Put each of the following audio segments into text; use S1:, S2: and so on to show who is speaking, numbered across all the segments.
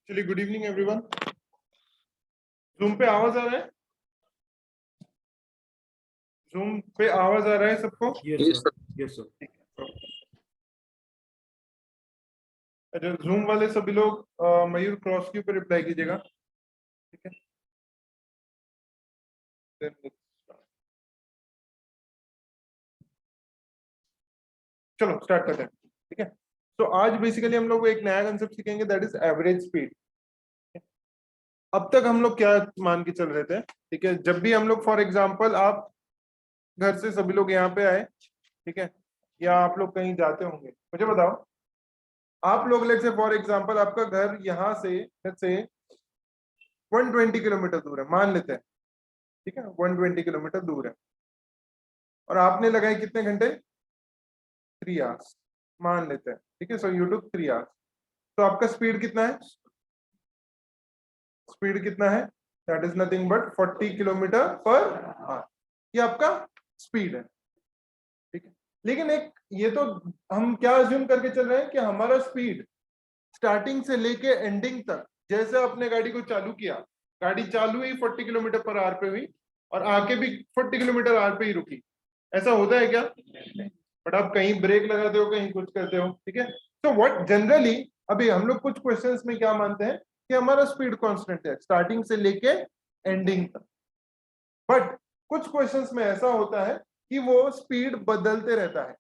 S1: चलिए, good evening everyone. Zoom पे आवाज आ रहा है? जूम पे आवाज आ रहा है सबको?
S2: Yes sir, yes sir.
S1: अच्छा, जूम वाले सभी लोग मयूर क्रॉस के ऊपर रिप्लाई कीजिएगा, ठीक है? चलो स्टार्ट करते हैं, ठीक है? तो आज बेसिकली हम लोग एक नया कंसेप्ट सीखेंगे, दैट इज एवरेज स्पीड। अब तक हम लोग क्या मान के चल रहे थे, ठीक है? जब भी हम लोग फॉर एग्जांपल आप घर से सभी लोग यहाँ पे आए, ठीक है, या आप लोग कहीं जाते होंगे, मुझे बताओ, आप लोग लेट से फॉर एग्जांपल आपका घर यहाँ से लेट से 120 किलोमीटर दूर है, मान लेते हैं, ठीक है? 120 किलोमीटर दूर है और आपने लगाए कितने घंटे? 3 आवर्स, मान लेते हैं, ठीक है? So you took 3 hours. तो आपका स्पीड कितना है? स्पीड कितना है? That is nothing but 40 kilometre per our. ये आपका स्पीड है, ठीक है? लेकिन एक ये तो हम क्या अज्यूम करके चल रहे हैं कि हमारा स्पीड स्टार्टिंग से लेके एंडिंग तक, जैसे आपने गाड़ी को चालू किया, गाड़ी चालू ही 40 किलोमीटर पर आवर पे हुई और आके भी 40 किलोमीटर आवर पे ही रुकी, ऐसा होता है क्या? बट आप कहीं ब्रेक लगाते हो, कहीं कुछ करते हो, ठीक है? तो व्हाट जनरली अभी हम लोग कुछ क्वेश्चंस में क्या मानते हैं कि हमारा स्पीड कांस्टेंट है स्टार्टिंग से लेके एंडिंग तक, बट कुछ क्वेश्चंस में ऐसा होता है कि वो स्पीड बदलते रहता है।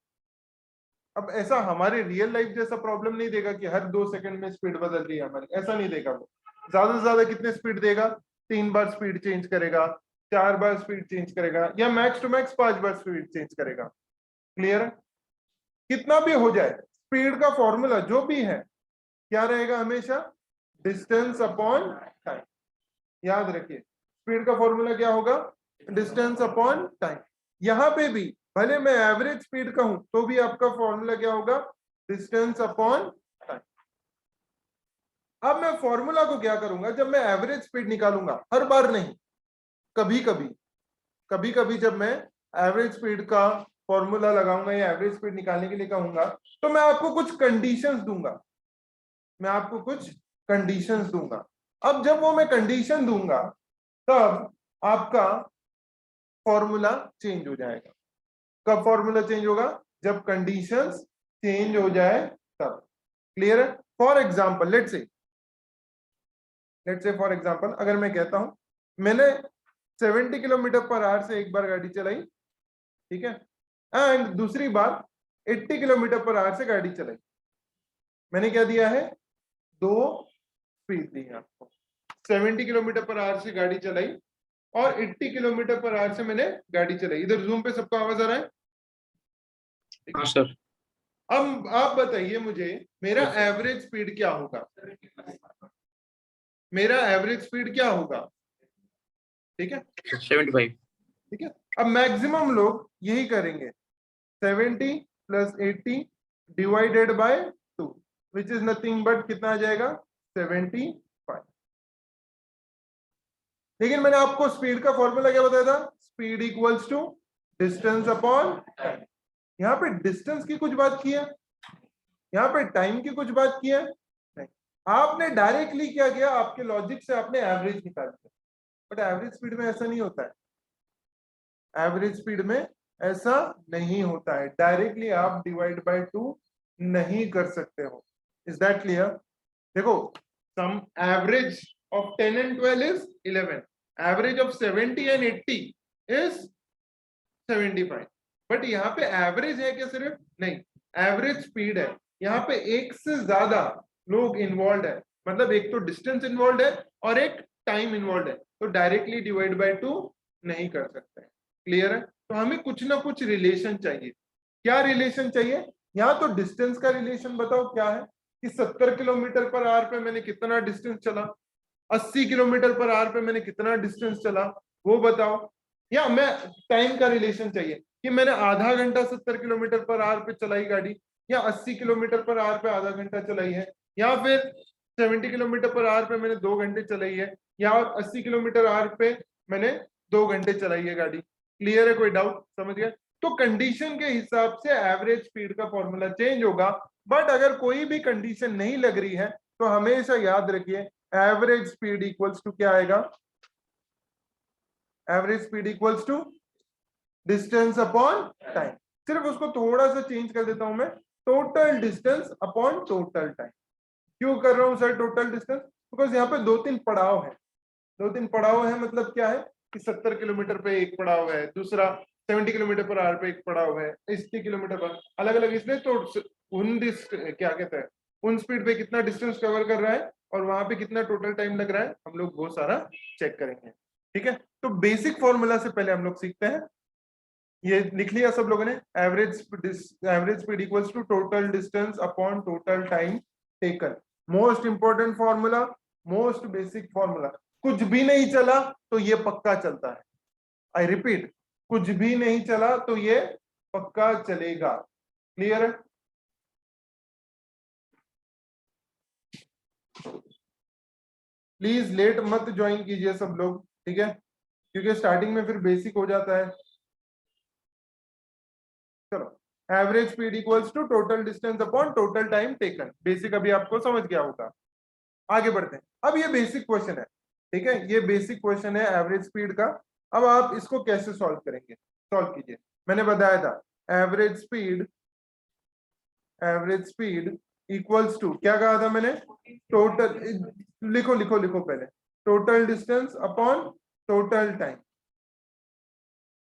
S1: अब ऐसा हमारे रियल लाइफ जैसा प्रॉब्लम नहीं देगा कि हर 2 सेकंड में स्पीड बदल रही है हमारी, ऐसा नहीं देगा। वो ज्यादा से ज्यादा कितने स्पीड देगा? 3 बार स्पीड चेंज करेगा, 4 बार स्पीड चेंज करेगा, या मैक्स टू मैक्स 5 बार स्पीड चेंज करेगा। क्लियर है? कितना भी हो जाए, स्पीड का फॉर्मूला जो भी है क्या रहेगा हमेशा? Distance upon time. याद रखिए, स्पीड का फॉर्मूला क्या होगा? Distance upon time. यहां पे भी भले मैं एवरेज स्पीड का हूं तो भी आपका फॉर्मूला क्या होगा? Distance upon time. अब मैं फॉर्मूला को क्या करूंगा, जब मैं एवरेज स्पीड निकालूंगा, हर बार नहीं, कभी कभी, कभी कभी जब मैं एवरेज स्पीड का फॉर्मूला लगाऊंगा या एवरेज स्पीड निकालने के लिए कहूंगा, तो मैं आपको कुछ कंडीशंस दूंगा, मैं आपको कुछ कंडीशंस दूंगा। अब जब वो मैं कंडीशन दूंगा तब आपका फॉर्मूला चेंज हो जाएगा। कब फॉर्मूला चेंज होगा? जब कंडीशंस चेंज हो जाए तब। क्लियर है? For example let's say for example अगर मैं कहता हूं मैंने 70 किलोमीटर पर आवर से एक बार गाड़ी चलाई, ठीक है, एंड दूसरी बार 80 किलोमीटर पर आवर से गाड़ी चलाई, मैंने क्या दिया है? 2 स्पीड दी है आपको। 70 किलोमीटर पर आवर से गाड़ी चलाई और 80 किलोमीटर पर आवर से मैंने गाड़ी चलाई। इधर जूम पे सबको आवाज आ रहा है?
S2: हाँ सर।
S1: अब आप बताइए मुझे, मेरा एवरेज स्पीड क्या होगा? मेरा एवरेज स्पीड क्या होगा? ठीक है,
S2: 75।
S1: ठीक है। अब मैक्सिमम लोग यही करेंगे, 70 plus 80 divided by 2, which is nothing but कितना आ जाएगा? 75। लेकिन मैंने आपको स्पीड का फॉर्मूला क्या बताया था? Speed equals to distance upon time. यहाँ पे डिस्टेंस की कुछ बात की है, यहाँ पे टाइम की कुछ बात की है नहीं। आपने डायरेक्टली क्या किया? आपके लॉजिक से आपने एवरेज निकाल दिया, बट एवरेज स्पीड में ऐसा नहीं होता है। एवरेज स्पीड में ऐसा नहीं होता है, डायरेक्टली आप डिवाइड बाय 2 नहीं कर सकते हो। Is that clear? देखो, sum average of 10 and 12 is 11, average of 70 and 80 is 75, but यहाँ पे एवरेज है क्या? सिर्फ नहीं, एवरेज स्पीड है। यहाँ पे एक से ज्यादा लोग इन्वॉल्व है, मतलब एक तो डिस्टेंस इन्वॉल्व है और एक टाइम इन्वॉल्व है, तो डायरेक्टली डिवाइड बाय 2 नहीं कर सकते। क्लियर है? तो हमें कुछ ना कुछ रिलेशन चाहिए। क्या रिलेशन चाहिए? यहाँ तो डिस्टेंस का रिलेशन बताओ क्या है कि 70 किलोमीटर पर आवर पे मैंने कितना डिस्टेंस चला, 80 किलोमीटर पर आवर पे मैंने कितना डिस्टेंस चला, वो बताओ। या मैं टाइम का रिलेशन चाहिए कि मैंने आधा घंटा 70 किलोमीटर पर आवर पे चलाई गाड़ी, या 80 किलोमीटर पर आवर पे आधा घंटा चलाई है, या फिर 70 किलोमीटर पर आवर पे मैंने 2 घंटे चलाई है, या 80 किलोमीटर आवर पे मैंने 2 घंटे चलाई है गाड़ी। क्लियर है? कोई डाउट? समझ गया? तो कंडीशन के हिसाब से एवरेज स्पीड का फॉर्मूला चेंज होगा, बट अगर कोई भी कंडीशन नहीं लग रही है तो हमेशा याद रखिए एवरेज स्पीड इक्वल्स टू क्या आएगा, average speed equals to distance upon time. सिर्फ उसको थोड़ा सा चेंज कर देता हूं मैं, total distance upon total time. क्यों कर रहा हूं सर टोटल डिस्टेंस, बिकॉज यहाँ पे 2-3 पड़ाव है, 2-3 पड़ाव है, मतलब क्या है कि 70 किलोमीटर पे एक पड़ाव है, दूसरा 70 किलोमीटर पर आवर पे एक पड़ाव है, 80 किलोमीटर पर अलग अलग, इसलिए तो उन क्या कहते हैं उन स्पीड पे कितना डिस्टेंस कवर कर रहा है और वहां पे कितना टोटल टाइम लग रहा है, हम लोग वो सारा चेक करेंगे। ठीक है, तो बेसिक फॉर्मूला से पहले हम लोग सीखते हैं, ये लिख लिया सब लोगों ने, average speed equals to total distance upon total time taken. Most important formula, most basic formula, कुछ भी नहीं चला तो ये पक्का चलता है। आई रिपीट, कुछ भी नहीं चला तो ये पक्का चलेगा। क्लियर है? प्लीज लेट मत ज्वाइन कीजिए सब लोग, ठीक है, क्योंकि स्टार्टिंग में फिर बेसिक हो जाता है। चलो, average speed equals to total distance upon total time taken, basic अभी आपको समझ गया होगा। आगे बढ़ते हैं, अब ये बेसिक क्वेश्चन है, ठीक है, ये बेसिक क्वेश्चन है एवरेज स्पीड का। अब आप इसको कैसे सॉल्व करेंगे, सॉल्व कीजिए। मैंने बताया था एवरेज स्पीड इक्वल्स टू, क्या कहा था मैंने, टोटल, लिखो लिखो लिखो पहले, total distance upon total time,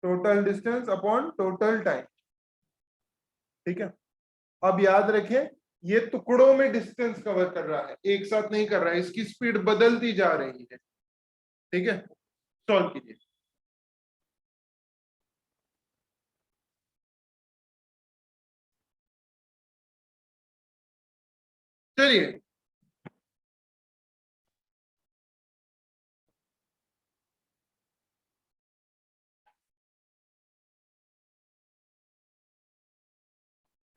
S1: total distance upon total time. ठीक है, अब याद रखें ये टुकड़ों में डिस्टेंस कवर कर रहा है, एक साथ नहीं कर रहा है, इसकी स्पीड बदलती जा रही है। ठीक है, सॉल्व कीजिए। चलिए,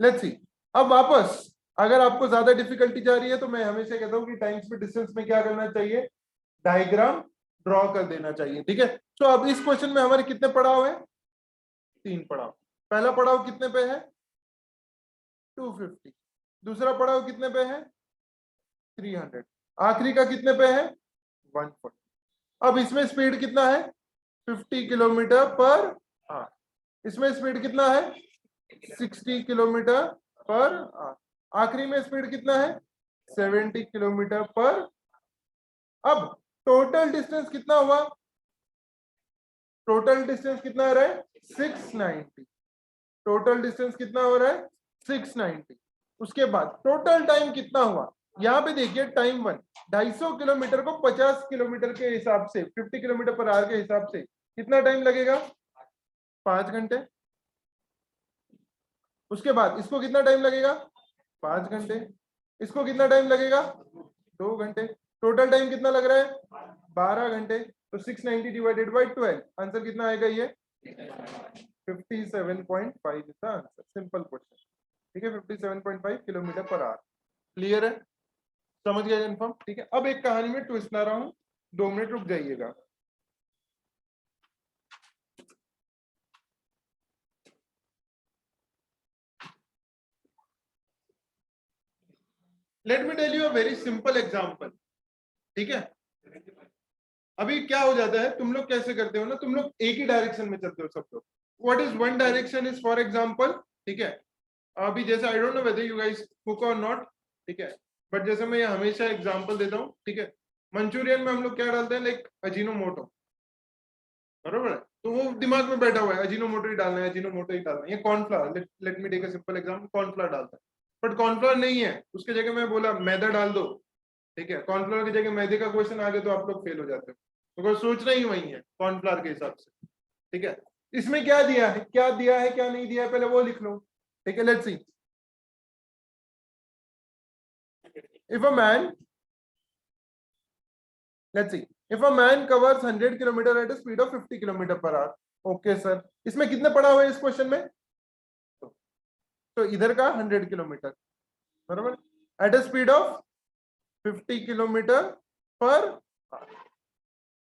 S1: लेट्स सी। अब वापस, अगर आपको ज्यादा डिफिकल्टी जा रही है तो मैं हमेशा कहता हूं कि टाइम स्पीड डिस्टेंस में क्या करना चाहिए, डायग्राम ड्रॉ कर देना चाहिए। ठीक है, तो अब इस क्वेश्चन में हमारे कितने पड़ाव है, 3 पड़ाव। पहला पड़ाव कितने पे है, 250। दूसरा पड़ाव कितने पे है, 300। आखिरी का कितने पे है, 140। अब इसमें स्पीड कितना है, 50 किलोमीटर पर आवर। इसमें स्पीड कितना है, 60 किलोमीटर पर आवर। आखिरी में स्पीड कितना है, 70 किलोमीटर पर। अब टोटल डिस्टेंस कितना हुआ, टोटल डिस्टेंस कितना आ रहा है, 690। टोटल डिस्टेंस कितना हो रहा है, 690। उसके बाद टोटल टाइम कितना हुआ, यहाँ पे देखिए टाइम 1, 250 किलोमीटर को 50 किलोमीटर के हिसाब से, 50 किलोमीटर पर आवर के हिसाब से कितना टाइम लगेगा, 5 घंटे। उसके बाद इसको कितना टाइम लगेगा, 5 घंटे। इसको कितना टाइम लगेगा, 2 घंटे। टोटल टाइम कितना लग रहा है, 12 घंटे। तो 690 डिवाइडेड बाई 12, आंसर कितना आएगा, ये 57.5 is the answer. Simple question. ठीक है, 57.5 किलोमीटर पर आवर। क्लियर है, समझ गया कंफर्म। ठीक है, अब एक कहानी में ट्विस्ट ला रहा हूं, 2 मिनट रुक जाइएगा। Let me tell you a very simple example. ठीक है, अभी क्या हो जाता है, तुम लोग कैसे करते हो ना, तुम लोग एक ही डायरेक्शन में चलते हो सब लोग। What is one direction is, for example, ठीक है, अभी जैसे I don't know whether you guys cook और नॉट, ठीक है, बट जैसे मैं ये हमेशा एग्जांपल देता हूँ, ठीक है, मंचूरियन में हम लोग क्या डालते हैं, लाइक अजीनोमोटो, बरोबर है, तो वो दिमाग में बैठा हुआ है, अजीनोमोटो ही डालना है, अजीनोमोटो ही डालना है। ये cornflour, let me take a simple example, cornflour डालता है, बट कॉर्नफ्लावर नहीं है, उसके जगह मैं बोला मैदा डाल दो, ठीक है, कॉर्नफ्लावर की जगह मैदे का क्वेश्चन आ गया तो आप लोग फेल हो जाते हो, तो सोचना ही वही है कॉर्नफ्लावर के हिसाब से। ठीक है, इसमें क्या दिया है, क्या दिया है, क्या नहीं दिया है, पहले वो लिख लो। ठीक है, let's see. If a man, let's see, if a man covers 100 kilometer at a speed of 50 kilometer per hour, okay sir, इसमें कितने पड़ा हुआ है इस क्वेश्चन में, तो इधर का 100 किलोमीटर, बराबर, eight a speed of 50 kilometre पर,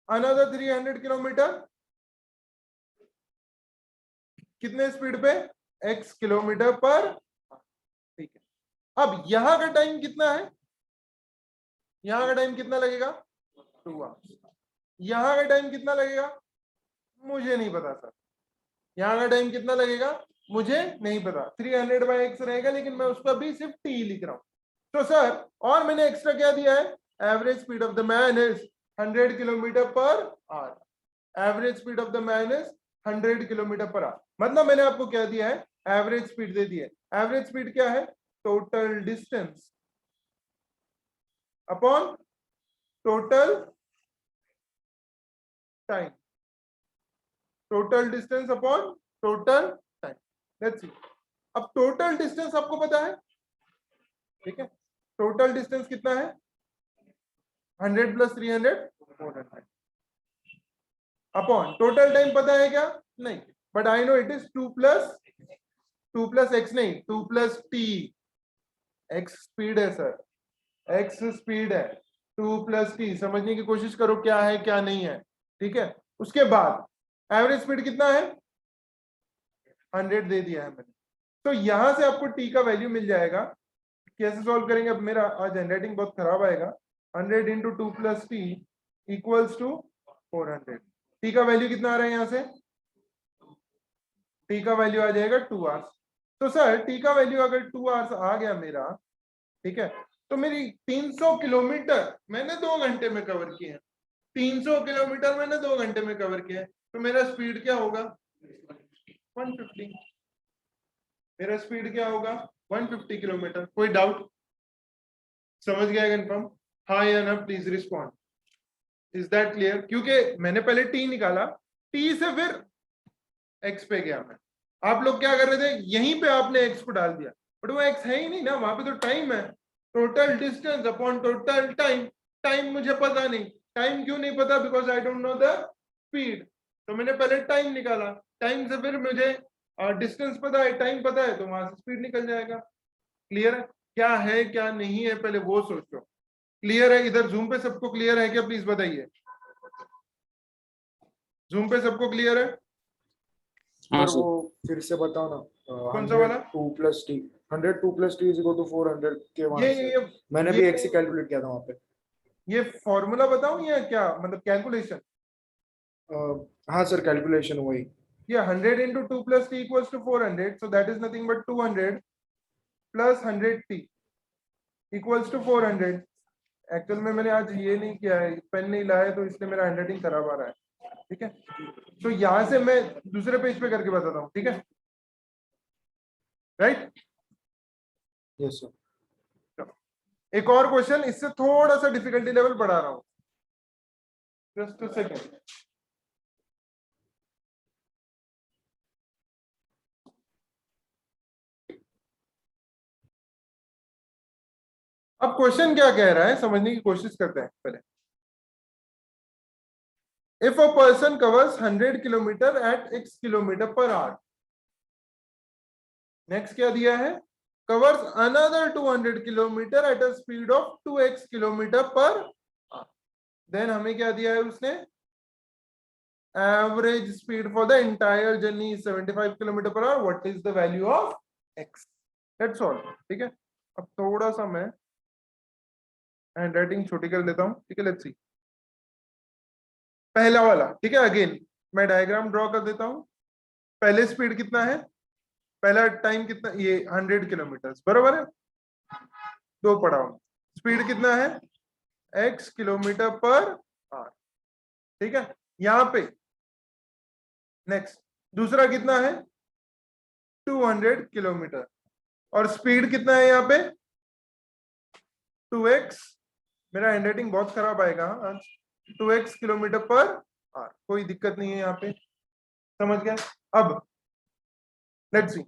S1: अनदर 300 किलोमीटर कितने स्पीड पे, x किलोमीटर पर। ठीक है, अब यहां का टाइम कितना है, यहाँ का टाइम कितना लगेगा 2 आवर्स। यहाँ का टाइम कितना लगेगा मुझे नहीं पता सर, यहाँ का टाइम कितना लगेगा मुझे नहीं पता। 300/x रहेगा, लेकिन मैं उसका भी सिर्फ t लिख रहा हूँ। तो सर और मैंने एक्स्ट्रा क्या दिया है, average speed of the man is 100 kilometre per our. Average speed of the man is 100 kilometre per our, मतलब मैंने आपको क्या दिया है, एवरेज स्पीड दे दी है। एवरेज स्पीड क्या है, total distance upon total time, total distance upon total time. Let's see, अब टोटल डिस्टेंस आपको पता है, ठीक है, टोटल डिस्टेंस कितना है 100 + 300 400 अपॉन टोटल टाइम पता है क्या, नहीं, but I know it is 2 + x, नहीं 2 + t। x स्पीड है सर, x स्पीड है, 2 + t, समझने की कोशिश करो क्या है क्या नहीं है, ठीक है। उसके बाद एवरेज स्पीड कितना है 100 दे दिया है मैंने। तो यहां से आपको t का वैल्यू मिल जाएगा। कैसे सॉल्व करेंगे, अब मेरा आज हैंडराइटिंग बहुत खराब आएगा। 100 × 2 + t = 400। t का वैल्यू कितना आ रहा है, यहां से t का वैल्यू आ जाएगा 2 आवर्स। तो सर t का वैल्यू अगर 2 आवर्स आ गया मेरा, ठीक है, तो मेरी 300 किलोमीटर मैंने 2 घंटे में कवर किए हैं। 300 किलोमीटर मैंने 2 घंटे में कवर किया है, तो मेरा स्पीड क्या होगा 150। मेरा स्पीड क्या होगा 150 किलोमीटर। कोई डाउट, समझ गया कंफर्म, हाँ या ना please respond. Is that clear, क्योंकि मैंने पहले टी निकाला, टी से फिर एक्स पे गया मैं। आप लोग क्या कर रहे थे, यहीं पे आपने एक्स को डाल दिया, बट वो एक्स है ही नहीं ना, वहां पे तो टाइम है। Total distance upon total time, time मुझे पता नहीं। टाइम क्यों नहीं पता, because I don't know the speed. तो मैंने पहले टाइम निकाला, टाइम से फिर मुझे डिस्टेंस पता है, टाइम पता है, तो वहां से स्पीड निकल जाएगा। क्लियर है क्या नहीं है, पहले वो सोचो। क्लियर है, इधर जूम पे सबको क्लियर है क्या, प्लीज बताइए। जूम पे सबको क्लियर है,
S2: हाँ
S3: सर
S2: सर।
S3: वो फिर से बताओ ना।
S1: कौन सा वाला?
S3: 100 2 + t, 100 2 + t = 400 के वहां
S1: ये
S3: से
S1: ये
S3: मैंने
S1: ये
S3: भी एक्स ही कैलकुलेट किया था वहां पे।
S1: ये फॉर्मूला बताऊं या क्या, मतलब कैलकुलेशन?
S3: हाँ सर, कैलकुलेशन वही।
S1: ये 100 × 2 + t = 400, so that is nothing but 200 + 100t = 400। Actual में मैंने आज ये नहीं किया है, पेन नहीं लाया है, तो इसलिए मेरा हैंडराइटिंग खराब आ रहा है, ठीक है। तो यहां से मैं दूसरे पेज पे करके बताता हूँ, ठीक है, राइट।
S3: Yes sir.
S1: एक और क्वेश्चन, इससे थोड़ा सा डिफिकल्टी लेवल बढ़ा रहा हूं, जस्ट अ सेकेंड। अब क्वेश्चन क्या कह रहा है समझने की कोशिश करते हैं पहले। If a person covers 100 kilometre at x km/h, next क्या दिया है, covers another 200 kilometre at a speed of 2x km/h, then हमें क्या दिया है उसने, average speed for the entire journey 75 km/h, what is the value of x। That's all, ठीक है। अब थोड़ा सा मैं हैंडराइटिंग छोटी कर लेता हूं, ठीक है, लेट्स सी। पहला वाला, ठीक है, अगेन मैं डायग्राम ड्रॉ कर देता हूं। पहले स्पीड कितना है, पहला टाइम कितना, ये 100 किलोमीटर बराबर है, दो पड़ाव। स्पीड कितना है x km/h, ठीक है। यहां पे नेक्स्ट दूसरा कितना है 200 किलोमीटर, और स्पीड कितना है यहाँ पे 2x। मेरा हैंडराइटिंग बहुत खराब आएगा आज। 2x km/h, कोई दिक्कत नहीं है यहाँ पे, समझ गया। अब लेट्स सी,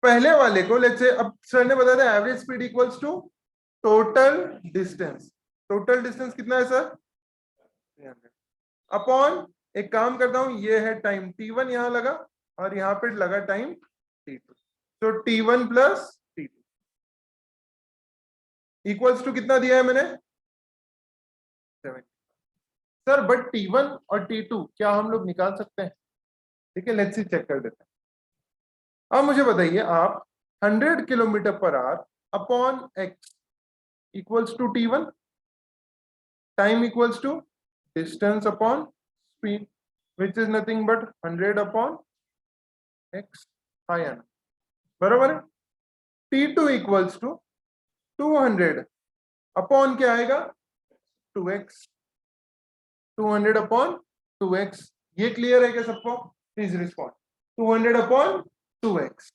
S1: पहले वाले को लेट्स से, अब सर ने बताया था average speed equals to total distance. Total distance कितना है सर 300 अपॉन, एक काम करता हूं, ये है टाइम t1 यहां लगा, और यहां पे लगा टाइम t2, तो t1 + t2 इक्वल्स टू कितना दिया है मैंने 70। सर बट t1 और t2 क्या हम लोग निकाल सकते हैं, ठीक है, लेट्स सी चेक कर देते हैं। अब मुझे बताइए आप 100 km/h upon x equals to t1, time equals to distance upon speed, which is nothing but 100 upon x, आया ना, बराबर है। t2 इक्वल्स टू 200 अपॉन क्या आएगा 2x, 200 अपॉन 2x। ये क्लियर है क्या सबको? Please respond. 200 upon 2x।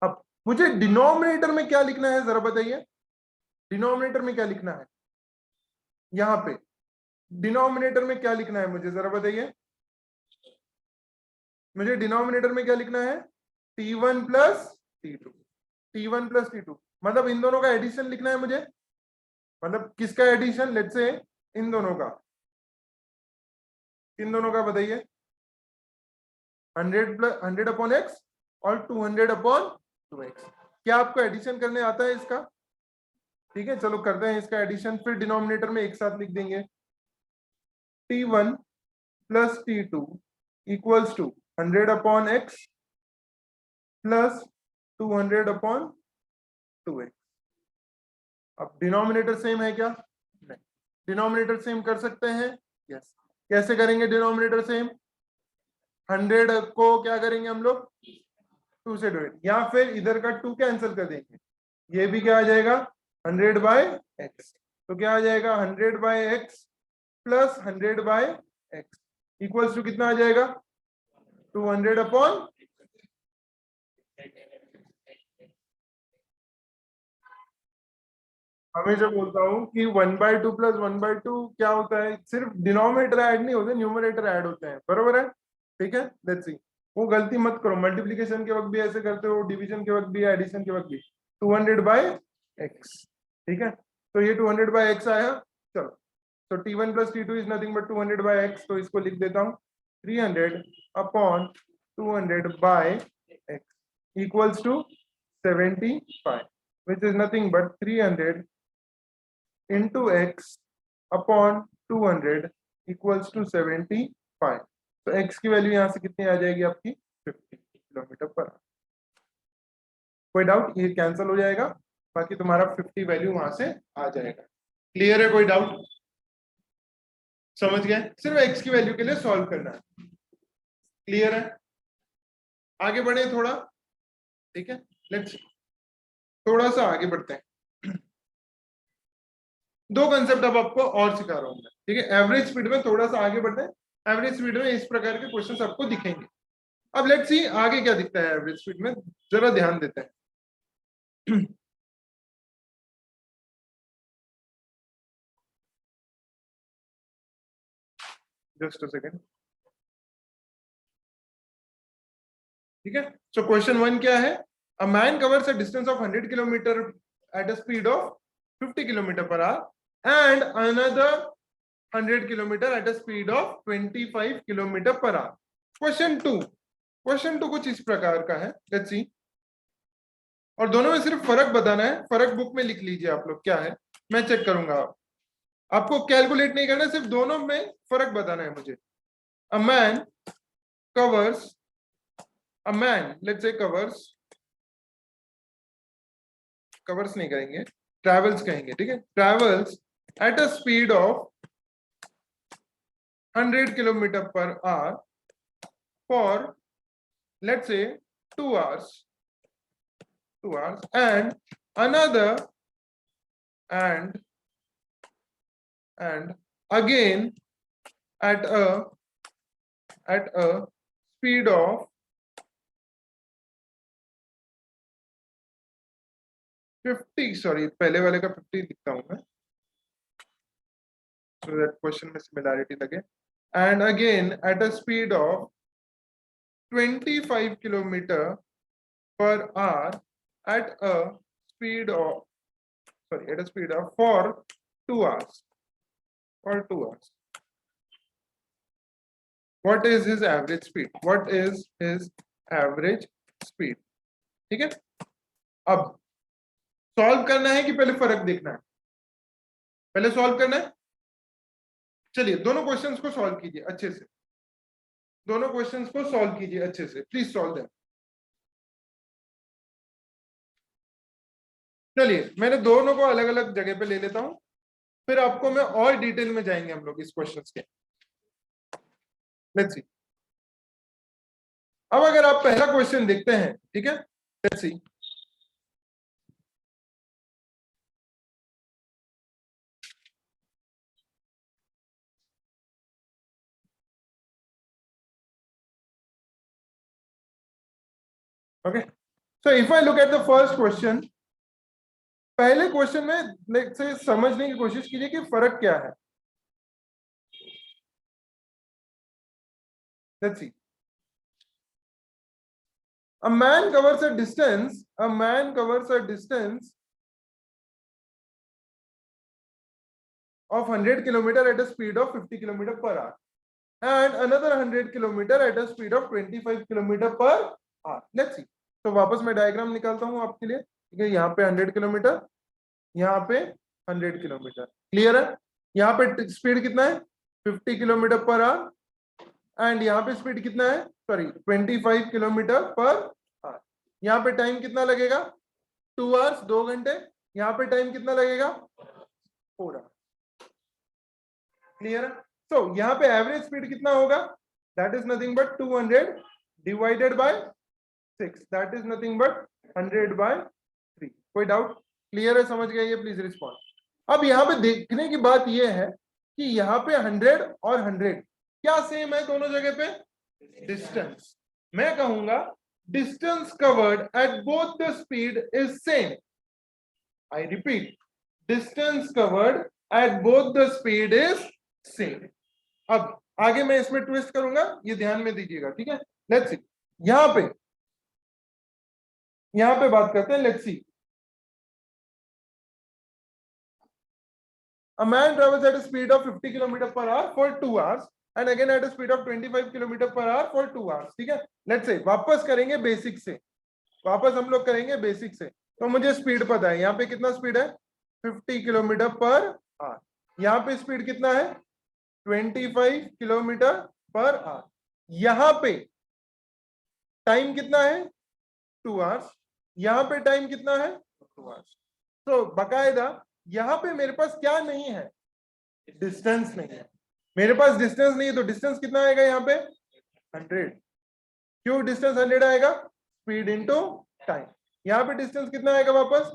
S1: अब मुझे डिनोमिनेटर में क्या लिखना है जरा बताइए, डिनोमिनेटर में क्या लिखना है? यहां पे डिनोमिनेटर में क्या लिखना है मुझे जरा बताइए, मुझे डिनोमिनेटर में क्या लिखना है? t1 plus t2, t1 plus t2, मतलब इन दोनों का एडिशन लिखना है मुझे। मतलब किसका एडिशन? लेट्स से इन दोनों का, इन दोनों का बताइए। 100 प्लस 100 अपॉन एक्स और 200 अपॉन 2x। क्या आपको एडिशन करने आता है इसका? ठीक है, चलो करते हैं इसका एडिशन, फिर डिनोमिनेटर में एक साथ लिख देंगे। t1 plus t2 equals to 100 upon x plus 200 upon 2x। अब डिनोमिनेटर सेम है क्या? नहीं। डिनोमिनेटर सेम कर सकते हैं? यस। कैसे करेंगे डिनोमिनेटर सेम? 100 को क्या करेंगे हम लोग? 2 से डिवाइड, या फिर इधर का 2 कैंसिल कर देंगे, ये भी क्या आ जाएगा 100 बाय एक्स। तो क्या आ जाएगा 100 by x plus 100 by x equals to कितना आ जाएगा 200 अपॉन, हमेशा बोलता हूँ कि 1/2 प्लस 1/2 क्या होता है, सिर्फ डिनोमिनेटर ऐड नहीं होते, न्यूमरेटर ऐड होते हैं, बरोबर है। ठीक है, लेट्स सी, वो गलती मत करो, मल्टीप्लिकेशन के वक्त भी ऐसे करते हो, डिवीजन के वक्त भी, एडिशन के वक्त भी। 200 बाय एक्स, ठीक है, तो ये 200 बाय एक्स आया। चलो, तो t1 plus t2 is nothing but 200 by x, तो इसको लिख देता हूँ 300 upon 200 by x equals to 75, which is nothing but 300 into x upon 200 equals to 75। तो x की वैल्यू यहां से कितनी आ जाएगी आपकी 50 किलोमीटर पर आवर। कोई डाउट? ये कैंसिल हो जाएगा, बाकी तुम्हारा 50 वैल्यू वहां से आ जाएगा। क्लियर है? कोई डाउट? समझ गए? सिर्फ x की वैल्यू के लिए सॉल्व करना है। क्लियर है? आगे बढ़े थोड़ा, ठीक है, लेट्स थोड़ा सा आगे बढ़ते हैं। दो कंसेप्ट अब आपको और सिखा रहा हूं मैं, ठीक है। एवरेज स्पीड में थोड़ा सा आगे बढ़ते हैं। एवरेज स्पीड में इस प्रकार के क्वेश्चंस आपको दिखेंगे। अब लेट्स सी आगे क्या दिखता है एवरेज स्पीड में, जरा ध्यान देते हैं। जस्ट अ सेकेंड, ठीक है। सो क्वेश्चन 1 क्या है? A man covers a distance of 100 kilometre at a speed of 50 kilometre per hour and another 100 kilometre at a speed of 25 kilometre per hour. Question two कुछ इस प्रकार का है, let's see. और दोनों में सिर्फ फर्क बताना है, फर्क बुक में लिख लीजिए आप लोग क्या है, मैं चेक करूंगा। आपको कैलकुलेट नहीं करना, सिर्फ दोनों में फर्क बताना है मुझे। अ man covers, a man let's say covers नहीं कहेंगे, ट्रेवल्स कहेंगे, ठीक है। Travels eight a speed of 100 kilometre per hour for let's say 2 hours, 2 hours and another and again at a speed of 50, sorry पहले वाले का 50 लिखता हूं मैं, so that क्वेश्चन में सिमिलैरिटी लगे, and again at a speed of 25 kilometer per hour at a speed of, sorry, at a speed of for 2 hours, for 2 hours. What is his average speed? What is his average speed? ठीक है, अब solve करना है कि पहले फर्क देखना है? पहले सॉल्व करना है। चलिए दोनों क्वेश्चंस को सॉल्व कीजिए अच्छे से, दोनों क्वेश्चंस को सॉल्व कीजिए अच्छे से, प्लीज सॉल्व देम। चलिए मैंने दोनों को अलग अलग जगह पे ले लेता हूं, फिर आपको मैं और डिटेल में जाएंगे हम लोग इस क्वेश्चन के। Let's see. अब अगर आप पहला क्वेश्चन देखते हैं, ठीक है, let's see. Okay, so if I look at the first question, पहले क्वेश्चन में लेट्स से समझने की कोशिश कीजिए कि फर्क क्या है। Let's see. A man covers a distance of 100 km at a speed of 50 km per hour and another 100 km at a speed of 25 km per hour. Let's see. तो वापस मैं डायग्राम निकालता हूं आपके लिए, ठीक है। यहाँ पे 100 किलोमीटर, यहाँ पे 100 किलोमीटर, क्लियर है। यहाँ पे स्पीड कितना है 50 किलोमीटर पर आवर एंड यहाँ पे स्पीड कितना है, सॉरी 25 किलोमीटर पर आवर। यहाँ पे टाइम कितना लगेगा 2 आवर्स, 2 घंटे। यहाँ पे टाइम कितना लगेगा 4 आवर, क्लियर है। सो यहाँ पे एवरेज स्पीड कितना होगा, that is nothing but 200 divided by 6, that is nothing but 100/3। कोई डाउट, क्लियर है, समझ गए ये, प्लीज रिस्पॉन्ड। अब यहाँ पे देखने की बात ये है कि यहाँ पे 100 और 100 क्या सेम है दोनों जगह पे, डिस्टेंस। मैं कहूंगा distance covered at both the speed is same. I repeat, distance covered at both the speed is same. अब आगे मैं इसमें ट्विस्ट करूंगा, ये ध्यान में दीजिएगा, ठीक है। लेट्स सी, यहां पे बात करते हैं। Let's see, a man travels at a speed of 50 km per hour for 2 hours and again at a speed of 25 km per hour for 2 hours, ठीक है। लेट्स से वापस करेंगे बेसिक से, वापस हम लोग करेंगे बेसिक से। तो मुझे स्पीड पता है, यहाँ पे कितना स्पीड है 50 किलोमीटर पर आवर, यहाँ पे स्पीड कितना है 25 किलोमीटर पर आवर, यहाँ पे टाइम कितना है 2 आवर्स, यहाँ पे टाइम कितना है 2 आवर्स। तो बकायदा यहाँ पे मेरे पास क्या नहीं है, डिस्टेंस नहीं है। मेरे पास डिस्टेंस नहीं है, तो डिस्टेंस कितना आएगा यहाँ पे 100। क्यों डिस्टेंस 100 आएगा, स्पीड इनटू टाइम। यहाँ पे डिस्टेंस कितना आएगा वापस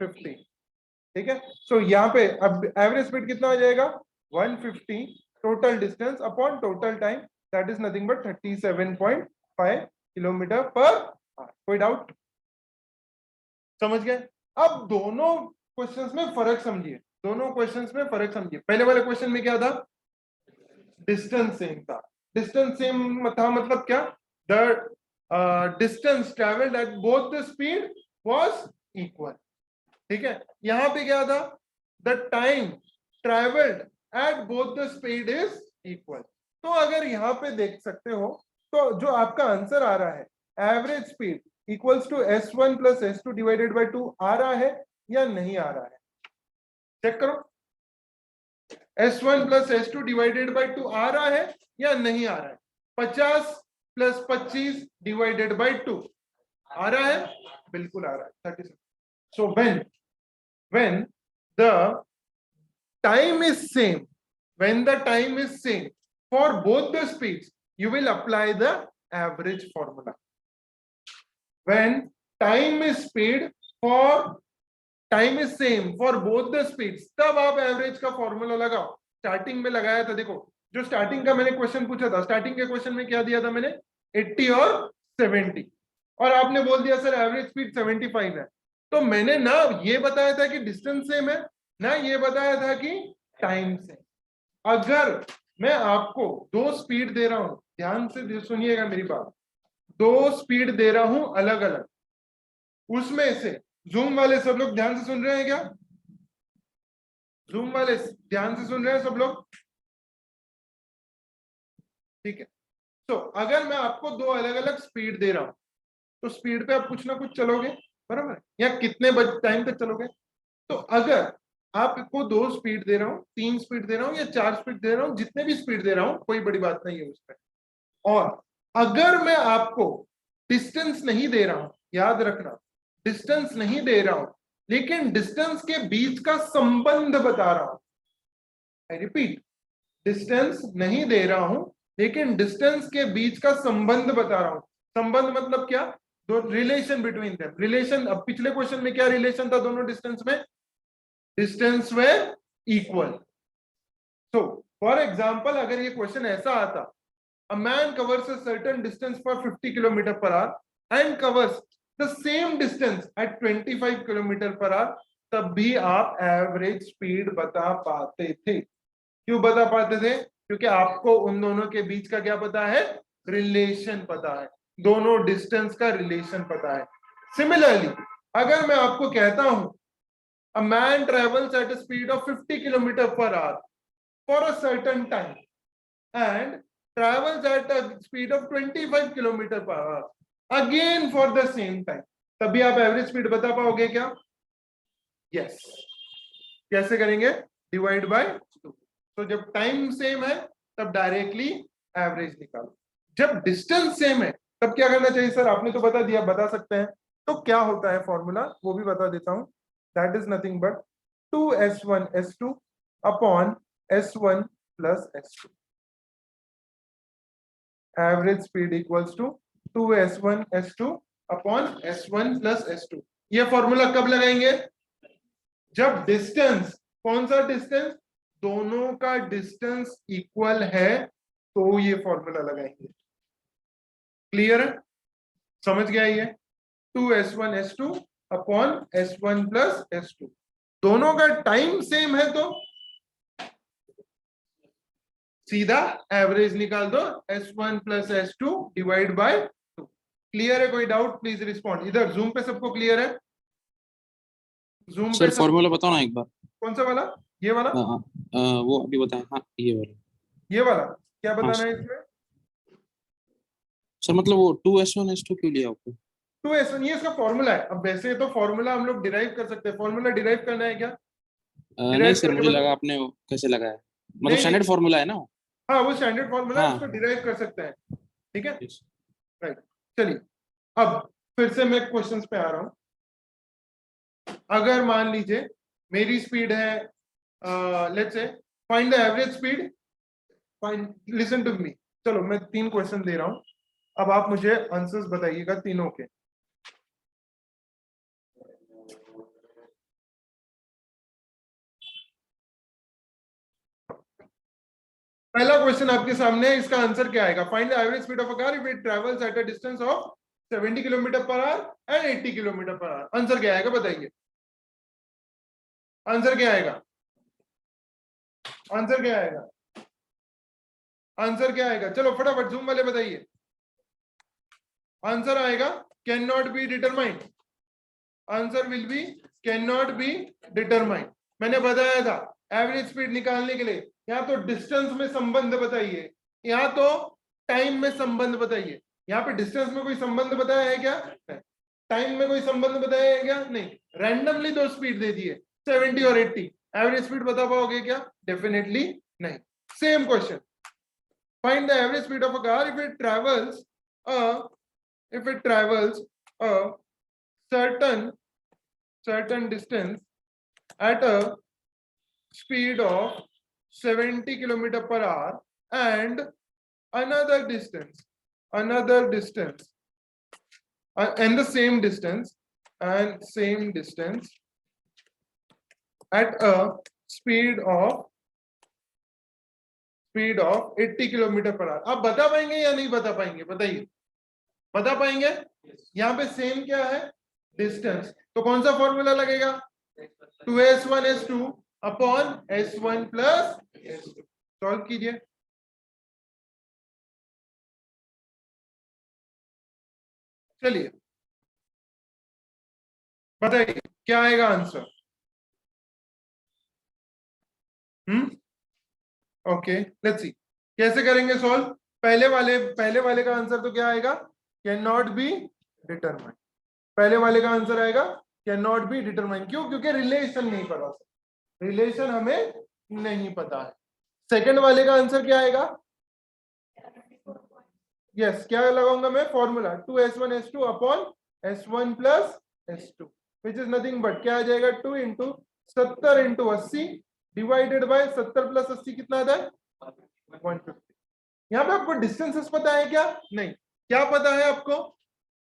S1: 50, ठीक है। सो यहाँ पे अब एवरेज स्पीड कितना आ जाएगा 150 total distance upon total time, that is nothing but 37.5 kilometre per our. कोई डाउट, समझ गए। अब दोनों क्वेश्चंस में फर्क समझिए, दोनों क्वेश्चंस में फर्क समझिए। पहले वाले क्वेश्चन में क्या था, डिस्टेंस सेम था। डिस्टेंस सेम था मतलब क्या, the distance travelled at both the speed was equal, ठीक है। यहां पे क्या था, the time travelled at both the speed is equal. तो अगर यहां पे देख सकते हो, तो जो आपका आंसर आ रहा है average speed equals to S1 plus S2 divided by 2 आ रहा है या नहीं आ रहा है, चेक करो। S1 plus S2 divided by 2 आ रहा है या नहीं आ रहा है। 50 प्लस 25 डिवाइडेड बाय 2 आ रहा है, बिल्कुल आ रहा है 37। सो when the time is same, when the time is same for both the speeds, you will apply the average formula. When time is same for both the speeds, तब आप average का formula लगाओ। स्टार्टिंग में लगाया था, देखो जो starting का मैंने क्वेश्चन पूछा था, स्टार्टिंग के क्वेश्चन में क्या दिया था मैंने 80 और 70, और आपने बोल दिया सर एवरेज स्पीड 75 है। तो मैंने ना ये बताया था कि डिस्टेंस सेम है, ना ये बताया था कि टाइम से। अगर मैं आपको 2 स्पीड दे रहा हूं, ध्यान से सुनिएगा मेरी बात, 2 स्पीड दे रहा हूं अलग अलग, उसमें से जूम वाले सब लोग ध्यान से सुन रहे हैं क्या, जूम वाले ध्यान से सुन रहे हैं सब लोग, ठीक है। तो अगर मैं आपको 2 अलग अलग स्पीड दे रहा हूं, तो स्पीड पे आप कुछ ना कुछ चलोगे, बराबर, या कितने टाइम तक चलोगे। तो अगर आपको 2 स्पीड दे रहा हूं, 3 स्पीड दे रहा हूं या 4 स्पीड दे रहा हूं, जितने भी स्पीड दे रहा हूं कोई बड़ी बात नहीं है उसमें। और अगर मैं आपको डिस्टेंस नहीं दे रहा हूं, याद रखना डिस्टेंस नहीं दे रहा हूं, लेकिन डिस्टेंस के बीच का संबंध बता रहा हूं। आई रिपीट, डिस्टेंस नहीं दे रहा हूं लेकिन डिस्टेंस के बीच का संबंध बता रहा हूं। संबंध मतलब क्या? दो रिलेशन बिटवीन देम। रिलेशन, अब पिछले क्वेश्चन में क्या रिलेशन था दोनों डिस्टेंस में? Distance were equal. So for example, अगर ये क्वेश्चन ऐसा आता, a man covers a certain distance for 50 kilometre per hour and covers the same distance at 25 kilometre per hour, तब भी आप एवरेज स्पीड बता पाते थे। क्यों बता पाते थे? क्योंकि आपको उन दोनों के बीच का क्या पता है? रिलेशन पता है, दोनों डिस्टेंस का रिलेशन पता है। सिमिलरली, अगर मैं आपको कहता हूं a man travels at a speed of 50 kilometer per hour for a certain time and travels at a speed of 25 kilometer per hour again for the same time, तभी आप एवरेज स्पीड बता पाओगे क्या? यस। कैसे करेंगे? Divide by 2। तो जब time same है तब डायरेक्टली एवरेज निकालो। जब डिस्टेंस सेम है तब क्या करना चाहिए? सर आपने तो बता दिया, बता सकते हैं। तो क्या होता है फॉर्मूला, वो भी बता देता हूं। That is nothing but 2s1 s2 upon s1 plus s2। Average speed equals to 2s1 s2 upon s1 plus s2। ये फॉर्मूला कब लगाएंगे? जब डिस्टेंस, कौन सा डिस्टेंस? दोनों का डिस्टेंस इक्वल है तो ये फॉर्मूला लगाएंगे। क्लियर है? समझ गया ये? 2s1 s2 upon s1 plus s2। दोनों का टाइम सेम है तो सीधा एवरेज निकाल दो, s1 plus s2 divide by 2। Clear है? कोई डाउट प्लीज रिस्पॉन्ड। इधर जूम पे सबको क्लियर है? जूम पे
S2: सर फॉर्मूला बताओ ना एक बार।
S1: कौन सा वाला? ये वाला?
S2: हाँ वो अभी बताएं। हाँ ये वाला।
S1: ये वाला क्या
S2: हाँ
S1: बताना है
S2: सर।
S1: इसमें?
S2: सर मतलब वो 2s1 s2 क्यों लिया आपको?
S1: 2s1 ये इसका फॉर्मूला है। अब वैसे तो फॉर्मूला हम लोग डिराइव कर सकते हैं। फॉर्मूला डिराइव करना है क्या?
S2: नहीं
S1: डिराइव
S2: सर,
S1: करके
S2: मुझे
S1: बता।
S2: लगा आपने वो कैसे लगाया, मतलब
S1: नहीं नहीं,
S2: स्टैंडर्ड फॉर्मूला है ना वो?
S1: हाँ वो स्टैंडर्ड फॉर्मूला है, उसको
S2: हाँ
S1: डिराइव कर सकते हैं। ठीक है,
S2: yes।
S1: राइट। चलिए अब फिर से मैं क्वेश्चंस पे आ रहा हूं। अगर मान लीजिए मेरी स्पीड है, let's say find the average speed, find, listen to me. चलो मैं 3 क्वेश्चन दे रहा हूं, अब आप मुझे आंसर्स बताइएगा तीनों के। पहला क्वेश्चन आपके सामने है, इसका आंसर क्या आएगा? Find the average speed of a car if it travels at a distance of 70 kilometre per hour and 80 kilometre per our. Answer क्या आएगा बताइए? आंसर क्या आएगा? आंसर क्या आएगा? आंसर क्या आएगा? चलो फटाफट जूम वाले बताइए। आंसर आएगा can not be determined. Answer will be can not be determined. मैंने बताया था एवरेज स्पीड निकालने के लिए या तो डिस्टेंस में संबंध बताइए या तो टाइम में संबंध बताइए। यहाँ पे डिस्टेंस में कोई संबंध बताया है क्या? नहीं। टाइम में कोई संबंध बताया है क्या? नहीं। रैंडमली दो स्पीड दे दिए 70 और 80, एवरेज स्पीड बता पाओगे क्या? डेफिनेटली नहीं। Same question, find the average speed of a car if it travels a certain distance at a speed of 70 kilometer per hour and another distance and the same distance at a speed of 80 kilometre per our. आप बता पाएंगे या नहीं बता पाएंगे? बताइए, बता पाएंगे? यहाँ पे सेम क्या है? डिस्टेंस। तो कौन सा फॉर्मूला लगेगा? 2s1 s2 upon s1 plus s2। Solve कीजिए। चलिए बताइए क्या आएगा आंसर? ओके लेट्स सी कैसे करेंगे सॉल्व। पहले वाले का आंसर तो क्या आएगा? Can not be determined. पहले वाले का आंसर आएगा कैन नॉट बी डिटरमाइंड। क्यों? क्योंकि रिलेशन नहीं पता, रिलेशन हमें नहीं पता है। सेकंड वाले का आंसर क्या आएगा? यस क्या लगाऊंगा मैं? Formula 2s1 s2 upon s1 plus s2। Which is nothing but क्या आ जाएगा 2 into 70 into 80 divided by 70 plus 80 कितना आता है 150। यहाँ पे आपको डिस्टेंसेस पता है क्या? नहीं। क्या पता है आपको?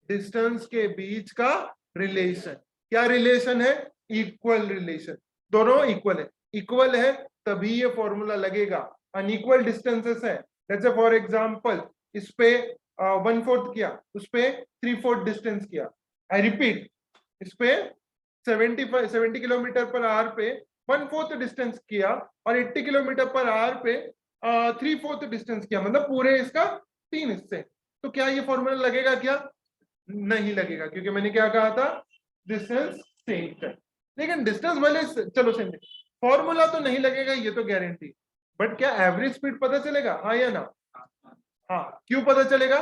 S1: डिस्टेंस के बीच का रिलेशन। क्या रिलेशन है? Equal relation. दोनों इक्वल है। इक्वल है तभी ये फॉर्मूला लगेगा। अनइक्वल डिस्टेंसेस है, जैसे फॉर एग्जांपल इस पे 1/4 किया, उस पे 3/4 डिस्टेंस किया। आई रिपीट, इस पे 70 किलोमीटर पर आवर पे 1/4 डिस्टेंस किया और 80 किलोमीटर पर आवर पे 3/4 डिस्टेंस किया, मतलब पूरे इसका 3 हिस्से। तो क्या ये फॉर्मूला लगेगा क्या? नहीं लगेगा, क्योंकि मैंने क्या कहा था? डिस्टेंस सेम है। लेकिन डिस्टेंस वाले चलो सेम, फॉर्मूला तो नहीं लगेगा ये तो गारंटी, बट क्या एवरेज स्पीड पता चलेगा? हाँ या ना? हाँ। क्यों पता चलेगा?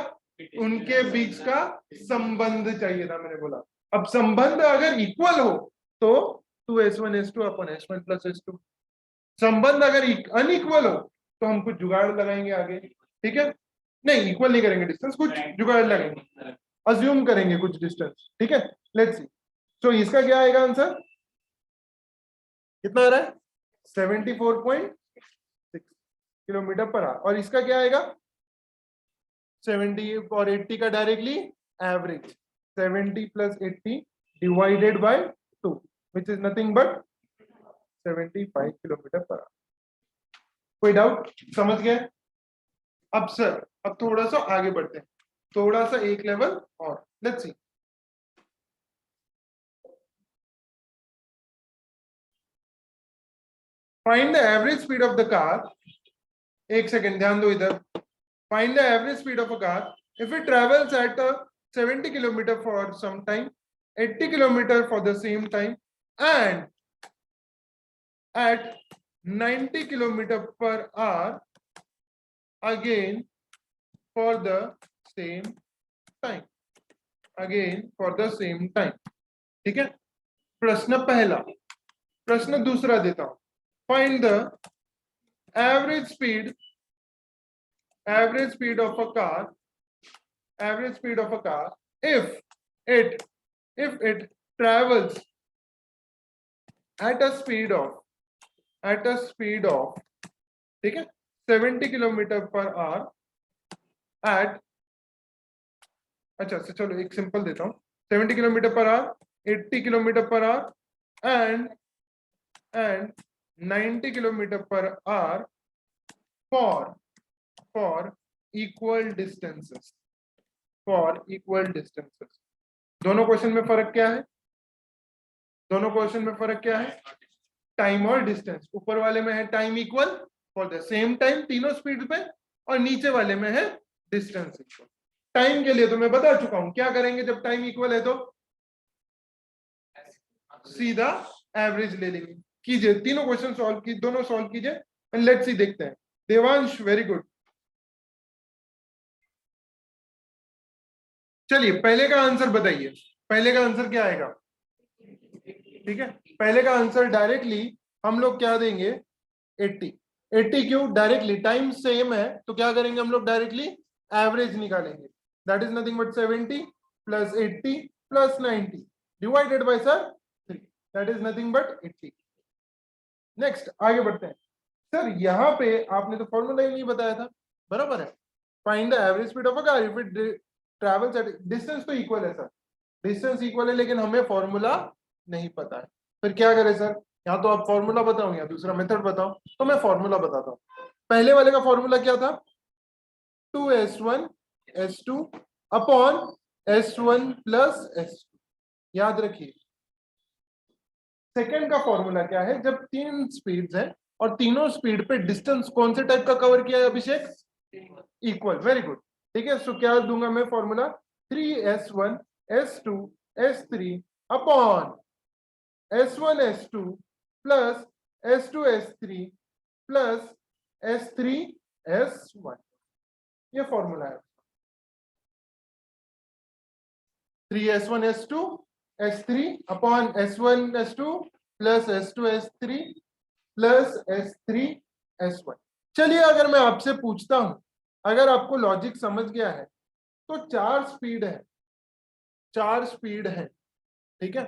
S1: उनके बीच का संबंध चाहिए था, मैंने बोला। अब संबंध अगर इक्वल हो तो 2s1s2 अपन s1 प्लस s2। संबंध अगर अनइक्वल हो तो हम कुछ जुगाड़ लगाएंगे आगे, ठीक है? नहीं, इक्वल नहीं करेंगे डिस्टेंस, कुछ जुगाड़ लगाएंगे, अज्यूम करेंगे कुछ डिस्टेंस, ठीक है? Let's see. तो इसका क्या आएगा आंसर? कितना आ रहा है? 74.6 किलोमीटर पर आवर। और इसका क्या आएगा? 70 और 80 का directly average, 70 plus 80 divided by 2 which is nothing but 75 kilometre per our. कोई डाउट? समझ गए? अब सर, अब थोड़ा सा आगे बढ़ते हैं, थोड़ा सा एक लेवल और। Let's see. Find the average speed of the car. एक सेकेंड ध्यान दो इधर। Find the average speed of a car if it travels at 70 kilometre for some time, 80 kilometre for the same time and at 90 kilometer per hour again for the same time, again for the same time। ठीक है? प्रश्न पहला। प्रश्न दूसरा देता हूं। Find the average speed of a car, average speed of a car if it travels at a speed of ठीक है 70 किलोमीटर पर आवर एट, अच्छा चलो एक सिंपल देता हूं, 70 kilometre per our, 80 kilometre per hour and 90 kilometre per hour for equal distances, दोनों question में फर्क क्या है? दोनों क्वेश्चन में फर्क क्या है? टाइम और डिस्टेंस। ऊपर वाले में है time equal for the same time तीनों स्पीड पे, और नीचे वाले में है डिस्टेंस इक्वल। टाइम के लिए तो मैं बता चुका हूं क्या करेंगे जब टाइम इक्वल है, तो सीधा एवरेज ले लेंगे। कीजिए तीनों क्वेश्चन सॉल्व की, दोनों सॉल्व कीजिए एंड लेट्स सी, देखते हैं। Devansh very good. चलिए पहले का आंसर बताइए, पहले का आंसर क्या आएगा? ठीक है, पहले का आंसर डायरेक्टली हम लोग क्या देंगे? 80। 80 क्यों? डायरेक्टली टाइम सेम है तो क्या करेंगे हम लोग? डायरेक्टली एवरेज निकालेंगे। That is nothing but 70 plus 80 plus 90 divided by sir 3, that is nothing but 80। Next आगे बढ़ते हैं। सर यहाँ पे आपने तो फॉर्मूला ही नहीं बताया था। बराबर है, find the average speed of a car if it travels at, distance तो इक्वल है सर, डिस्टेंस इक्वल है, लेकिन हमें फॉर्मूला नहीं पता है। फिर क्या करें सर? या तो आप फॉर्मूला बताओ या दूसरा मेथड बताओ। तो मैं फॉर्मूला बताता हूं। पहले वाले का फॉर्मूला क्या था? 2s1 s2 upon s1 plus s2, याद रखिए। सेकंड का फॉर्मूला क्या है? जब तीन स्पीड्स हैं और तीनों स्पीड पे डिस्टेंस कौन से टाइप का कवर किया है अभिषेक? इक्वल। Very good. ठीक है, सो क्या दूंगा मैं formula? 3s1 s2 s3 upon s1 s2 plus s2 s3 plus s3 s1। ये फॉर्मूला है। 3s1 s2 s3 upon s1 s2 plus s2 s3 plus s3 s1। चलिए अगर मैं आपसे पूछता हूं, अगर आपको लॉजिक समझ गया है तो चार स्पीड है, ठीक है?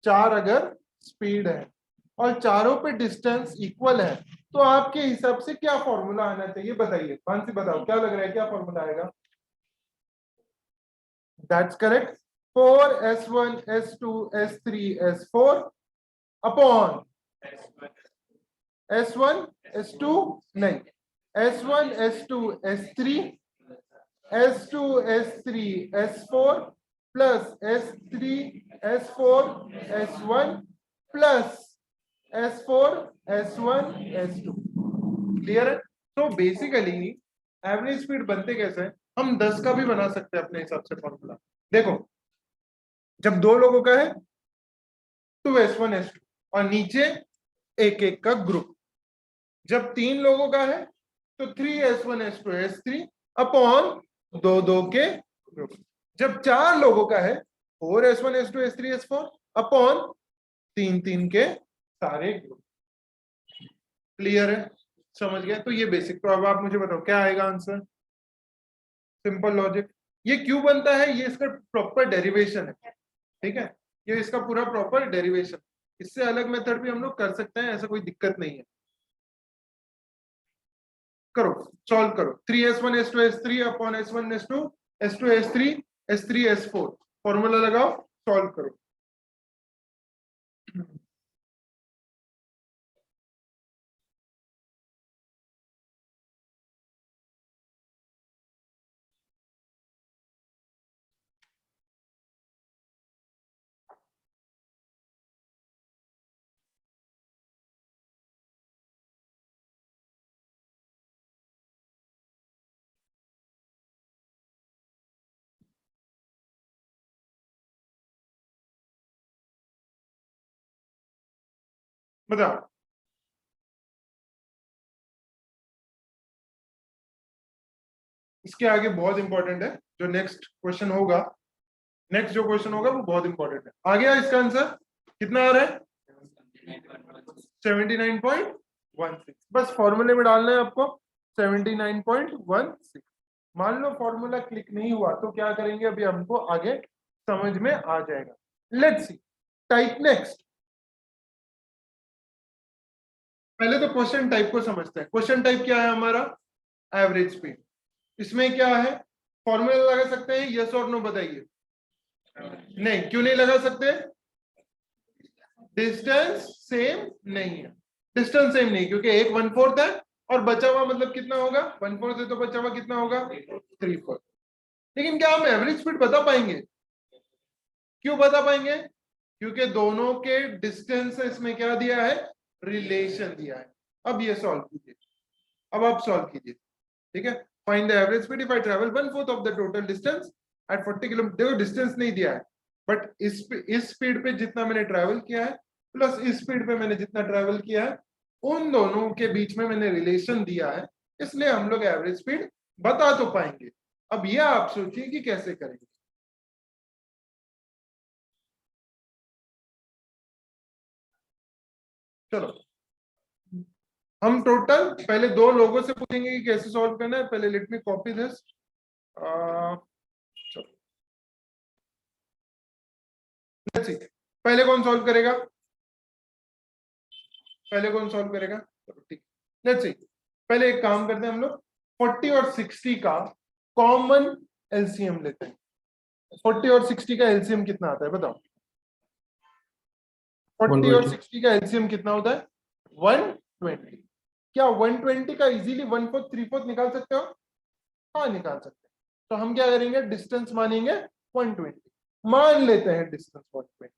S1: 4 अगर स्पीड है और चारों पे डिस्टेंस इक्वल है, तो आपके हिसाब से क्या फॉर्मूला आना चाहिए बताइए। मानसी बताओ क्या लग रहा है, क्या फॉर्मूला आएगा? That's correct, 4s1 s2 s3 s4 upon s1 s2 नहीं, s1 s2 s3 s2 s3 s4 plus s3 s4 s1 plus s4 s1 s2। Clear है? तो बेसिकली एवरेज स्पीड बनते कैसे हैं, हम 10 का भी बना सकते हैं अपने हिसाब से फॉर्मूला। देखो, जब दो लोगों का है 2s1 s2 और नीचे एक एक का ग्रुप, जब 3 लोगों का है तो 3s1 s2 s3 अपॉन दो दो के ग्रुप, जब 4 लोगों का है 4s1 s2 s3 s4 upon 3 के सारे ग्रुप। क्लियर है? समझ गए? तो ये बेसिक। तो अब आप मुझे बताओ क्या आएगा आंसर। Simple logic. ये क्यों बनता है, ये इसका प्रॉपर डेरिवेशन है। ठीक है, ये इसका पूरा प्रॉपर डेरिवेशन। इससे अलग मेथड भी हम लोग कर सकते हैं, ऐसा कोई दिक्कत नहीं है। करो, सॉल्व करो। 3s1 s2 s3 upon s1 s2 s2 s3 s3 s4 formula लगाओ, सॉल्व करो। बताओ। इसके आगे बहुत इंपॉर्टेंट है, जो नेक्स्ट क्वेश्चन होगा, नेक्स्ट जो क्वेश्चन होगा वो बहुत इंपॉर्टेंट है। आ गया इसका आंसर? कितना आ रहा है? 79.16। बस फॉर्मूले में डालना है आपको 79.16। मान लो फॉर्मूला क्लिक नहीं हुआ तो क्या करेंगे, अभी हमको आगे समझ में आ जाएगा। Let's see, type next. पहले तो क्वेश्चन टाइप को समझते हैं। क्वेश्चन टाइप क्या है हमारा? Average speed. इसमें क्या है, फॉर्मूला लगा सकते हैं, यस और नो बताइए। नहीं, क्यों नहीं लगा सकते? डिस्टेंस सेम नहीं है। डिस्टेंस सेम नहीं, क्योंकि एक 1/4 है और बचा हुआ मतलब कितना होगा? 1/4 है तो बचा हुआ कितना होगा? 3/4। लेकिन क्या हम एवरेज स्पीड बता पाएंगे? क्यों बता पाएंगे? क्योंकि दोनों के डिस्टेंस इसमें क्या दिया है? रिलेशन दिया है। अब ये सॉल्व कीजिए, अब आप सॉल्व कीजिए। ठीक है, find the average speed if I travel 1/4 of the total distance at 40 kilometre. देखो डिस्टेंस नहीं दिया है, बट इस स्पीड पे जितना मैंने ट्रैवल किया है प्लस इस स्पीड पे मैंने जितना ट्रैवल किया है, उन दोनों के बीच में मैंने रिलेशन दिया है, इसलिए हम लोग एवरेज स्पीड बता तो पाएंगे। अब ये आप सोचिए कि कैसे करेंगे। चलो, हम टोटल पहले दो लोगों से पूछेंगे कि कैसे सॉल्व करना है। पहले लेट मी कॉपी दिस। पहले कौन सॉल्व करेगा? पहले कौन सॉल्व करेगा? चलो ठीक, लेट्स सी। पहले एक काम करते हैं हम लोग, 40 और 60 का कॉमन एलसीएम लेते हैं। 40 और 60 का एलसीएम कितना आता है बताओ? 40 और 60 का एलसीएम कितना होता है? 120। क्या 120 का इजीली 1/4 3/4 निकाल सकते हो? हाँ, निकाल सकते हैं। तो हम क्या करेंगे, डिस्टेंस मानेंगे 120। मान लेते हैं डिस्टेंस 120।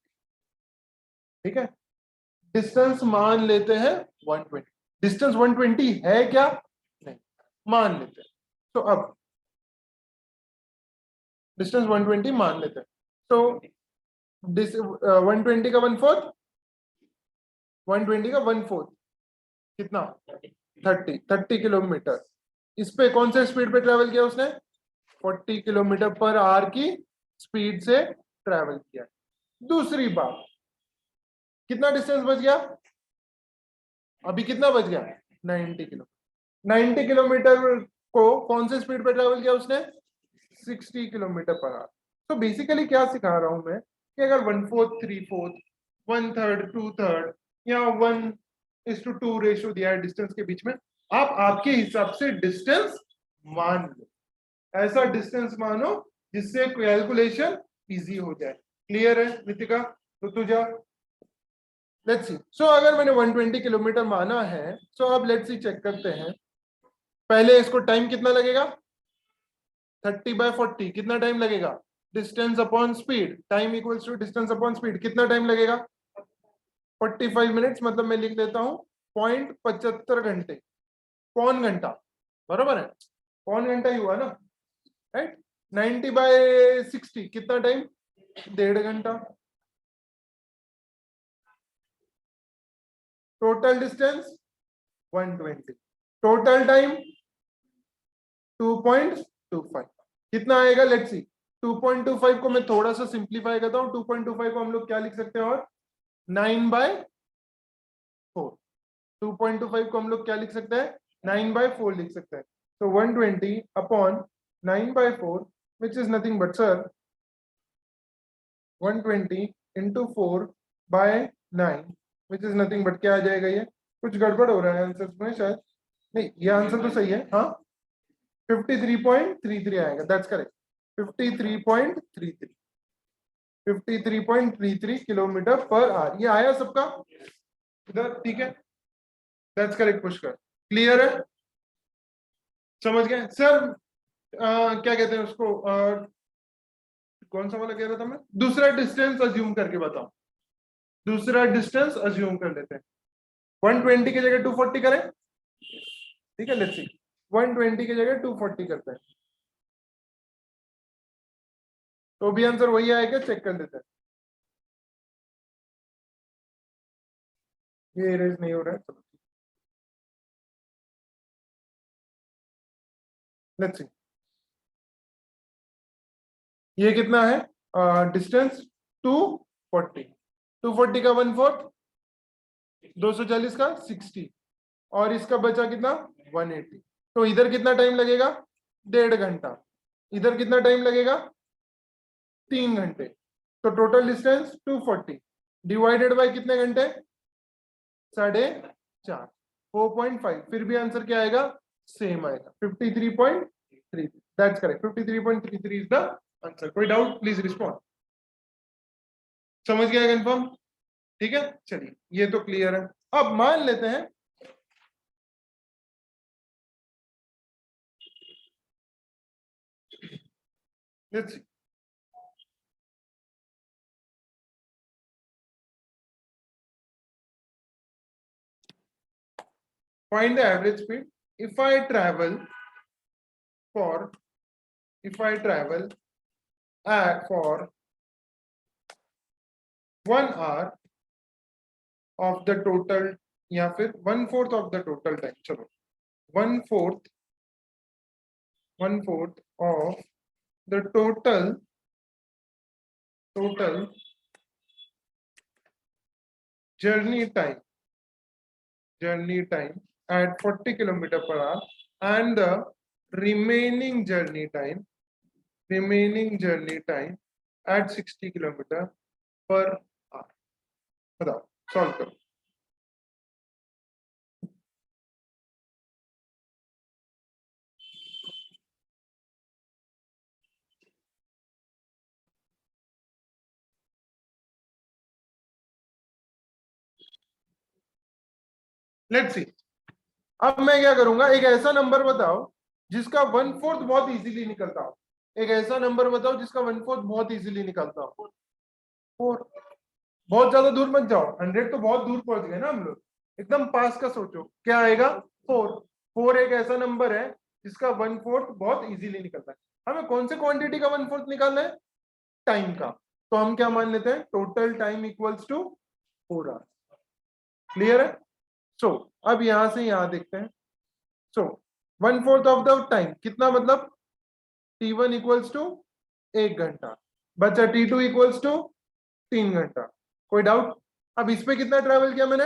S1: ठीक है, डिस्टेंस मान लेते हैं 120। डिस्टेंस 120 है क्या? नहीं, मान लेते हैं। तो अब डिस्टेंस 120 मान लेते हैं, तो 120 का 1/4, 120 का 1/4 कितना? 30 किलोमीटर। इस पे कौन से स्पीड पे ट्रेवल किया उसने? 40 किलोमीटर पर आवर की स्पीड से ट्रेवल किया। दूसरी बात, कितना डिस्टेंस बच गया? अभी कितना बच गया? 90 किलोमीटर। 90 किलोमीटर को कौन से स्पीड पे ट्रेवल किया उसने? 60 किलोमीटर पर आवर। तो बेसिकली क्या सिखा रहा हूं मैं कि अगर 1/4 3/4 1/3 2/3 या 1:2 रेशियो दिया है डिस्टेंस के बीच में, आप आपके हिसाब से डिस्टेंस मान लो, ऐसा डिस्टेंस मानो जिससे कैलकुलेशन इजी हो जाए। क्लियर है नितिका? तो तुझा लेट्स सी। सो अगर मैंने 120 किलोमीटर माना है, सो अब लेट्स सी चेक करते हैं। पहले इसको टाइम कितना लगेगा, 30/40 कितना टाइम लगेगा, distance upon speed, time equals to distance upon speed, कितना टाइम लगेगा 45 मिनट्स, मतलब मैं लिख देता हूं 0.75 घंटे, पौन घंटा, बराबर है, पौन घंटा ही हुआ ना, राइट। 90/60 कितना टाइम, 1.5 घंटा। टोटल डिस्टेंस 120, टोटल टाइम 2.25, कितना आएगा लेट्स सी। 2.25 को मैं थोड़ा सा सिंप्लीफाई करता हूं, 2.25 को हम लोग क्या लिख सकते हैं, और 9/4, 2.25 को हम लोग क्या लिख सकते हैं, 9/4 लिख सकते हैं। तो 120 upon 9/4 which is nothing but sir 120 into 4/9 which is nothing but क्या आ जाएगा, ये कुछ गड़बड़ हो रहा है आंसर में शायद, नहीं ये आंसर तो सही है, हाँ 53.33 आएगा, that's correct, 53.33, 53.33 kilometre per our, ये आया सबका इधर, ठीक है, दैट्स करेक्ट पुष्कर। क्लियर है, समझ गए सर? क्या कहते हैं उसको, कौन सा वाला कह रहा था मैं, दूसरा डिस्टेंस अज्यूम करके बताओ, दूसरा डिस्टेंस अज्यूम कर लेते हैं। 120 की जगह 240 करें, ठीक है, लेट्स सी 120 की जगह 240 करते हैं, तो भी आंसर वही आएगा, चेक कर लेते हैं। ये इरेज नहीं हो रहा है, चलो लेट्स सी, ये कितना है डिस्टेंस 240, 240 का 1/4, 240 का 60, और इसका बचा कितना 180, तो इधर कितना टाइम लगेगा 1.5 घंटा, इधर कितना टाइम लगेगा 3 घंटे, तो टोटल डिस्टेंस 240 डिवाइडेड बाय कितने घंटे 4.5, 4.5, फिर भी आंसर क्या आएगा, सेम आएगा 53.33, that's correct, 53.33 is the answer. कोई डाउट प्लीज रिस्पॉन्ड, समझ गया कंफर्म, ठीक है, चलिए ये तो क्लियर है। अब मान लेते हैं let's see, find the average speed if I travel for for 1 hour of the total, या फिर 1/4 of the total time, चलो 1/4 of the total journey time at 40 km/h, and the remaining journey time at 60 km/h, बताओ solve करो। Let's see, अब मैं क्या करूंगा, एक ऐसा नंबर बताओ जिसका 1/4 बहुत इजीली निकलता हो, एक ऐसा नंबर बताओ जिसका 1/4 बहुत इजीली निकलता हो। 4, बहुत ज्यादा दूर मत जाओ, 100 तो बहुत दूर पहुंच गए ना हम लोग, एकदम पास का सोचो, क्या आएगा 4 एक ऐसा नंबर है जिसका 1/4 बहुत इजीली निकलता है। हमें कौन से क्वांटिटी का 1/4 निकालना है, टाइम का, तो हम क्या मान लेते हैं, total time equals to 4 hours. Clear है? सो अब यहां से यहां देखते हैं, सो 1/4 ऑफ द टाइम कितना, मतलब T1 इक्वल्स टू 1 घंटा, बचा T2 इक्वल्स टू 3 घंटा। कोई डाउट? अब इस पे कितना ट्रेवल किया मैंने,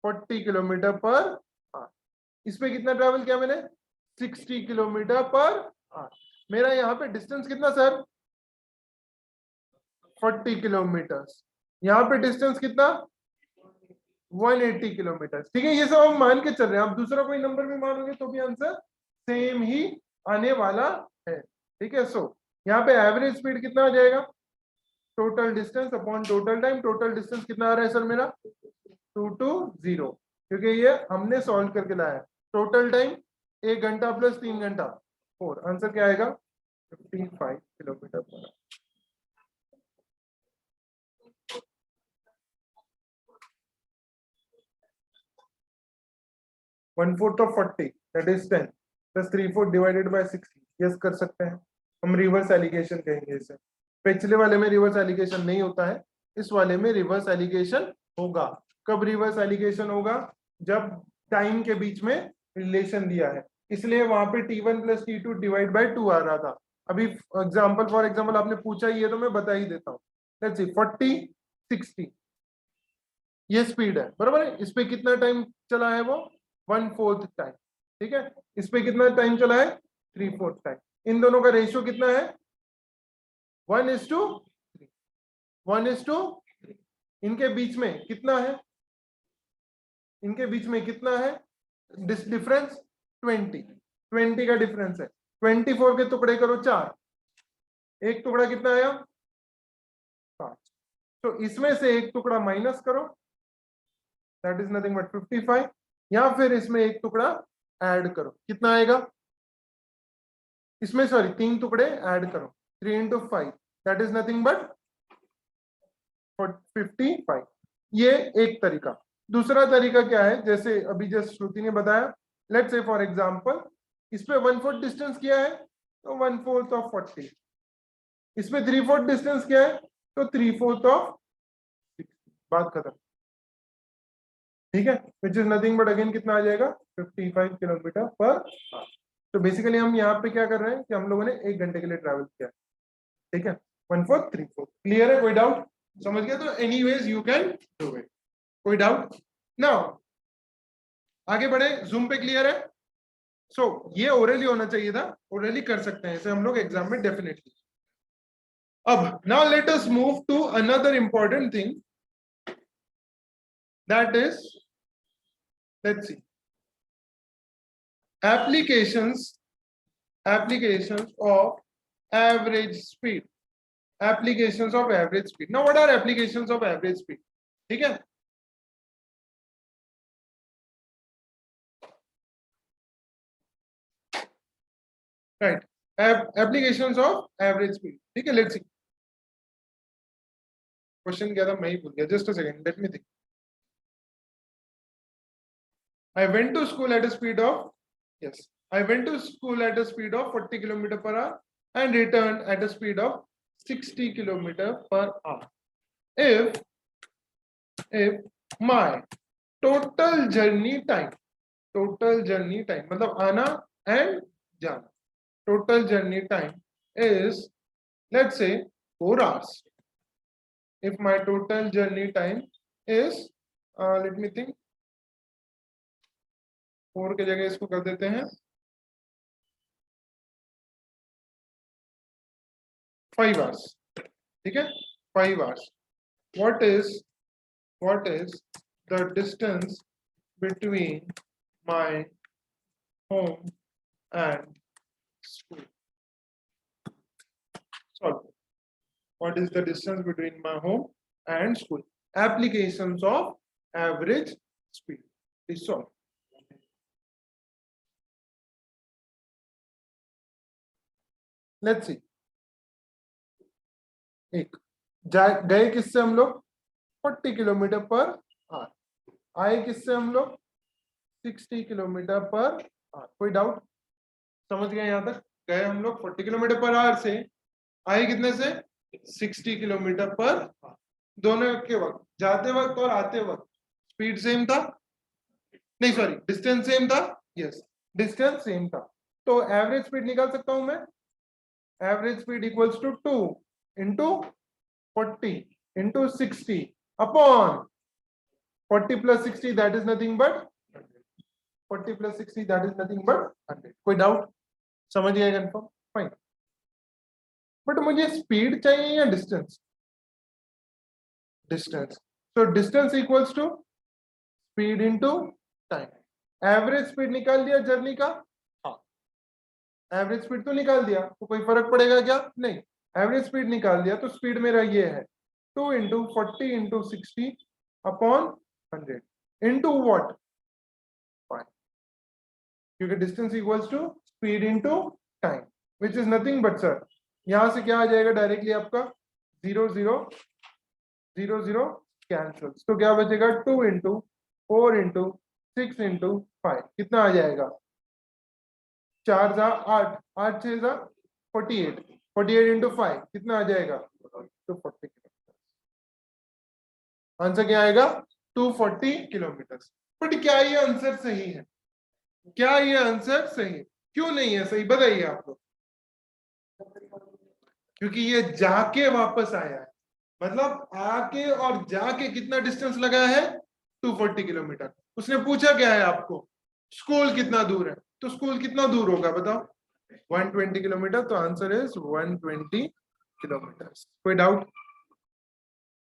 S1: 40 किलोमीटर पर आवर, इस पे कितना ट्रेवल किया मैंने, 60 किलोमीटर पर आवर। मेरा यहाँ पे डिस्टेंस कितना सर, 40 किलोमीटर, यहाँ पे डिस्टेंस कितना 180 किलोमीटर। ठीक है, ये सब हम मान के चल रहे हैं, आप दूसरा कोई नंबर भी मानोगे तो भी आंसर सेम ही आने वाला है। ठीक है, सो यहाँ पे एवरेज स्पीड कितना आ जाएगा, total distance upon total time. Total distance कितना आ रहा है सर मेरा 220, क्योंकि ये हमने सॉल्व करके लाया है। टोटल टाइम 1 घंटा प्लस 3 घंटा 4, आंसर क्या आएगा 55 kilometre per our. One fourth of 40 that is 10 plus 3/4 divided by 60। Yes कर सकते हैं, हम रिवर्स एलिगेशन कहेंगे इसे। पिछले वाले में रिवर्स एलिगेशन नहीं होता है, इस वाले में रिवर्स एलिगेशन होगा। कब रिवर्स एलिगेशन होगा, जब टाइम के बीच में रिलेशन दिया है, इसलिए वहां पे t1 plus t2 divide by 2 आ रहा था। अभी एग्जांपल फॉर एग्जांपल आपने पूछा ही है तो मैं बता ही देता हूँ। लेट्स सी 40 60 ये स्पीड है, बराबर है। इस पे कितना टाइम चला है, वो 1/4 टाइम। ठीक है, इस पे कितना टाइम चला है 3/4 टाइम। इन दोनों का रेशियो कितना है 1:3। 1:3। इनके बीच में कितना है, इनके बीच में कितना है डिफरेंस 20 का डिफरेंस है। 24 के टुकड़े करो 4, एक टुकड़ा कितना आया 5। तो इसमें से एक टुकड़ा माइनस करो, दैट इज नथिंग बट 55, या फिर इसमें एक टुकड़ा ऐड करो, कितना आएगा, इसमें सॉरी 3 टुकड़े ऐड करो, 3 × 5 दैट इज नथिंग बट 55। ये एक तरीका। दूसरा तरीका क्या है, जैसे अभी जस्ट श्रुति ने बताया, लेट्स से फॉर एग्जांपल इस पे 1/4 डिस्टेंस किया है तो 1/4 ऑफ 40, इसमें 3/4 डिस्टेंस किया है तो 3/4 ऑफ 60, बात खत्म। ठीक है, विच इज नथिंग बट अगेन कितना आ जाएगा 55 किलोमीटर पर आवर। तो बेसिकली हम यहाँ पे क्या कर रहे हैं कि हम लोगों ने 1 घंटे के लिए ट्रैवल किया। ठीक है, 1/4 3/4 क्लियर है, कोई डाउट, समझ गया तो anyways you can do it, कोई डाउट नाउ आगे बढ़े। जूम पे क्लियर है। सो ये ओरली होना चाहिए था, ओरली कर सकते हैं इसे हम लोग एग्जाम में डेफिनेटली। अब now let us move to another important thing, that is let's see applications of average speed, applications of average speed। now what are applications of average speed? ठीक है, right, applications of average speed। ठीक है, let's see question क्या था, मैं ही भूल गया, just a second, let me think। I went to school at a speed of, yes, I went to school at a speed of 40 km per hour and returned at a speed of 60 km per hour। if my total journey time मतलब आना and जाना, total journey time is let's say 4 hours। if my total journey time is let me think, 4 के जगह इसको कर देते हैं 5 hours। ठीक है, 5 hours। what is the distance between my home and school? Solve. What is the distance between my home and school? Applications of average speed. Please solve. Let's see. एक गए किससे हम लोग 40 किलोमीटर पर आवर, आए किससे हम लोग 60 kilometre per our. कोई डाउट, समझ गए यहाँ तक? गए हम लोग 40 किलोमीटर पर आवर से, आए कितने से 60 किलोमीटर पर आवर। दोनों के वक्त, जाते वक्त और आते वक्त स्पीड सेम था, नहीं सॉरी डिस्टेंस सेम था, यस डिस्टेंस सेम था। तो एवरेज स्पीड निकाल सकता हूं मैं, average speed equals to 2 into 40 into 60 upon 40 plus 60 that is nothing but 40 plus 60 that is nothing but 100। कोई डाउट, समझ गए कंफर्म, फाइन। बट मुझे स्पीड चाहिए या distance? Distance. So distance equals to speed into time. Average speed निकाल दिया journey का. हाँ, एवरेज स्पीड तो निकाल दिया, तो कोई फर्क पड़ेगा क्या? नहीं. एवरेज स्पीड निकाल दिया तो स्पीड मेरा ये है 2 into 40 into 60 upon 100 into what, क्योंकि distance equals to speed into time, which is nothing but sir, यहां से क्या आ जाएगा डायरेक्टली आपका 0 0 0 0 कैंसल. तो क्या बचेगा 2 इंटू 4 इंटू 6 इंटू 5, कितना आ जाएगा? 4 जा 8, 8 6 जा 48, 48 इंटू 5 कितना आ जाएगा? 240 किलोमीटर. आंसर क्या आएगा? 240 किलोमीटर. बट क्या ये आंसर सही है? क्या ये आंसर सही है? क्यों नहीं है सही, बताइए आप लोग. क्योंकि ये जाके वापस आया है, मतलब आके और जाके कितना डिस्टेंस लगा है? 240 किलोमीटर. उसने पूछा क्या है आपको? स्कूल कितना दूर है, तो स्कूल कितना दूर होगा बताओ? 120 किलोमीटर. तो आंसर इज 120 किलोमीटर. कोई डाउट?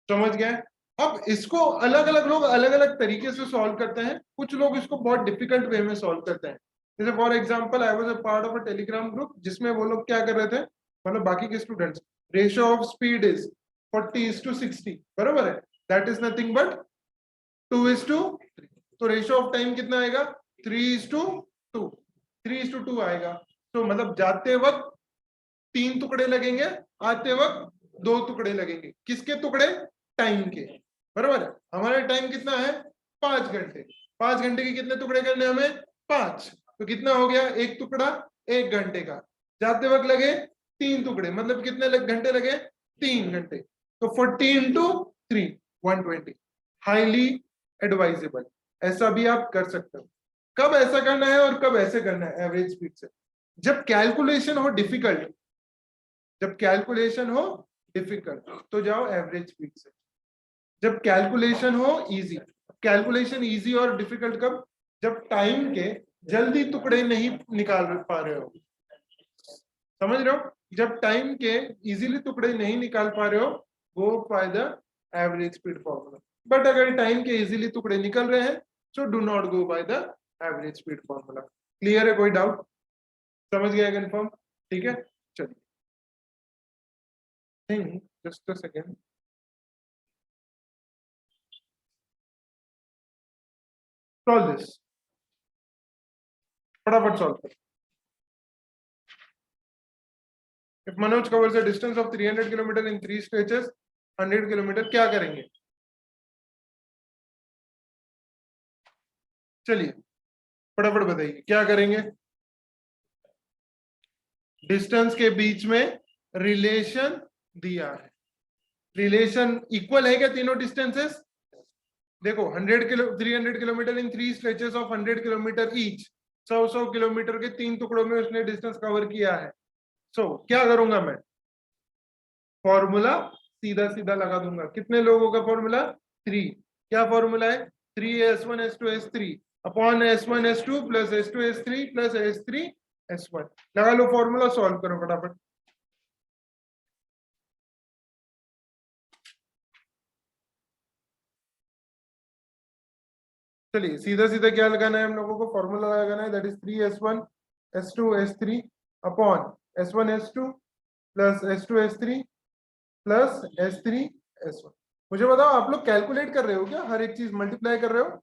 S1: समझ गए? अब इसको अलग अलग लोग अलग अलग तरीके से सॉल्व करते हैं. कुछ लोग इसको बहुत डिफिकल्ट वे में सॉल्व करते हैं. जैसे for example I was a part of a Telegram group, जिसमें वो लोग क्या कर रहे थे, मतलब बाकी के students, ratio of speed is 40:60, बराबर है. That is nothing but 2:3. तो रेशियो ऑफ टाइम कितना आएगा? 3:2. 3:2 आएगा. तो मतलब जाते वक्त 3 टुकड़े लगेंगे, आते वक्त 2 टुकड़े लगेंगे. किसके टुकड़े? टाइम के. बराबर है. हमारा टाइम कितना है? 5 घंटे. 5 घंटे के कितने टुकड़े करने हमें? 5. तो कितना हो गया? एक टुकड़ा 1 घंटे का. जाते वक्त लगे 3 टुकड़े, मतलब कितने घंटे लगे? 3 घंटे. तो 40 इंटू 3 120. Highly advisable. ऐसा भी आप कर सकते हो. कब ऐसा करना है और कब ऐसे करना है एवरेज स्पीड से? जब कैलकुलेशन हो डिफिकल्ट, जब कैलकुलेशन हो डिफिकल्ट तो जाओ एवरेज स्पीड से. जब कैलकुलेशन हो इजी. कैलकुलेशन इजी और डिफिकल्ट कब? जब टाइम के जल्दी टुकड़े नहीं निकाल पा रहे हो. समझ रहे हो? जब टाइम के इजीली टुकड़े नहीं निकाल पा रहे हो, go by the average speed formula. But अगर टाइम के इजीली टुकड़े निकल रहे हैं, so do not go by the average speed formula. Clear है? कोई डाउट? समझ गया कंफर्म? ठीक है, चलिए. Just a second. Solve this, फटाफट सॉल्व कर. If Manoj covers a distance of 300 kilometre in 3 stretches, 100 kilometre, क्या करेंगे? चलिए फटाफट बताइए क्या करेंगे. डिस्टेंस के बीच में रिलेशन दिया है. रिलेशन इक्वल है क्या तीनों डिस्टेंसेस? देखो 300 kilometre in 3 stretches of 100 kilometre each. 100 kilometre के 3 टुकड़ों में उसने डिस्टेंस कवर किया है. सो क्या करूंगा मैं? फॉर्मूला सीधा सीधा लगा दूंगा. कितने लोगों का फॉर्मूला? 3. क्या फॉर्मूला है? 3s1 s2 s3 upon s1 s2 plus s2 s3 plus s3 s1. लगा लो फॉर्मूला, सॉल्व करो फटाफट. चलिए सीधा सीधा क्या लगाना है हम लोगों को? फॉर्मूला लगाना है. That is 3s1 s2 s3 upon s1 s2 plus s2 s3 plus s3 s1. मुझे बताओ आप लोग कैलकुलेट कर रहे हो क्या? हर एक चीज मल्टीप्लाई कर रहे हो?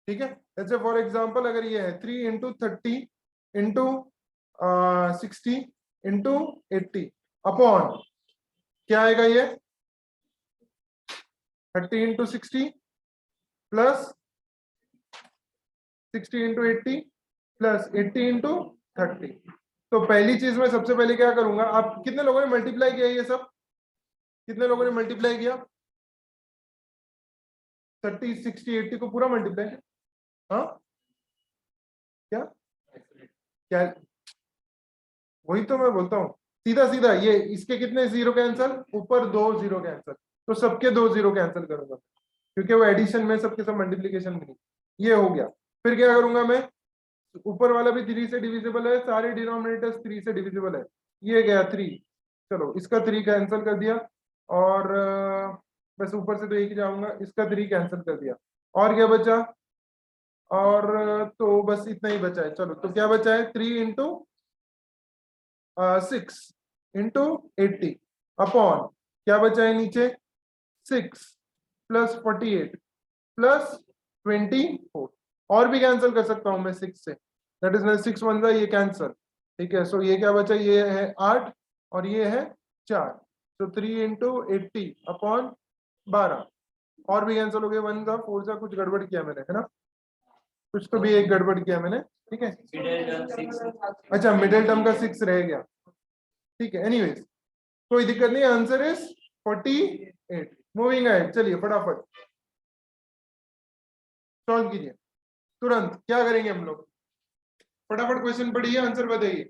S1: ठीक है. जैसे फॉर एग्जांपल अगर ये है 3 इंटू 30 इंटू 60 इंटू 80 अपॉन क्या आएगा? ये 30 into 60 plus 60 into 80 plus 80 into 30. तो पहली चीज में सबसे पहले क्या करूंगा? आप कितने लोगों ने मल्टीप्लाई किया ये सब? कितने लोगों ने मल्टीप्लाई किया? 30 60 80 को पूरा मल्टीप्लाई. हाँ क्या क्या? वही तो मैं बोलता हूँ. सीधा सीधा ये इसके कितने जीरो कैंसल? ऊपर 2 जीरो कैंसल. तो सबके 2 जीरो कैंसिल करूंगा क्योंकि वो एडिशन में सबके सब मल्टीप्लीकेशन में नहीं. ये हो गया. फिर क्या करूंगा मैं? ऊपर वाला भी 3 से डिविजिबल है, सारे डिनोमिनेटर्स 3 से डिविजिबल है. ये गया 3. चलो इसका 3 कैंसिल कर दिया और बस ऊपर से तो एक ही जाऊंगा, इसका 3 कैंसिल कर दिया, और क्या बचा, और तो बस इतना ही बचा है। चलो तो क्या बचा है, 3 इंटू 6 इंटू 80 अपॉन क्या बचा है नीचे, 6 प्लस 48 प्लस 24, और भी कैंसिल कर सकता हूं मैं 6 से, दैट इज 6 1 जा ये कैंसिल, ठीक है। सो ये क्या बचा, ये है 8 और ये है 4, तो 3 इंटू 80 अपॉन 12, और भी कैंसिल हो गए, 1 जा 4 जा, कुछ गड़बड़ किया मैंने, है ना, कुछ तो भी एक गड़बड़ किया मैंने, ठीक है। अच्छा मिडिल टर्म का 6 रह गया, ठीक है। एनीवेज कोई दिक्कत नहीं, आंसर इज 48। मूविंग अहेड, चलिए फटाफट सॉल्व कीजिए तुरंत। क्या करेंगे हम लोग, फटाफट क्वेश्चन पढ़िए, आंसर बताइए।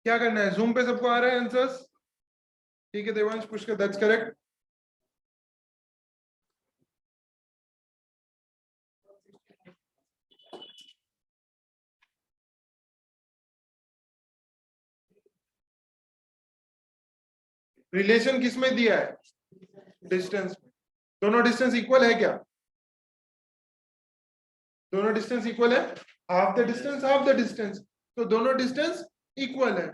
S1: क्या करना है, जूम पे सबको आ रहा है आंसर्स, ठीक है Devansh Pushkar, that's correct. Relation किस में दिया है, डिस्टेंस में। दोनों डिस्टेंस इक्वल है क्या, दोनों डिस्टेंस इक्वल है, half the distance half the distance, तो दोनों डिस्टेंस इक्वल है,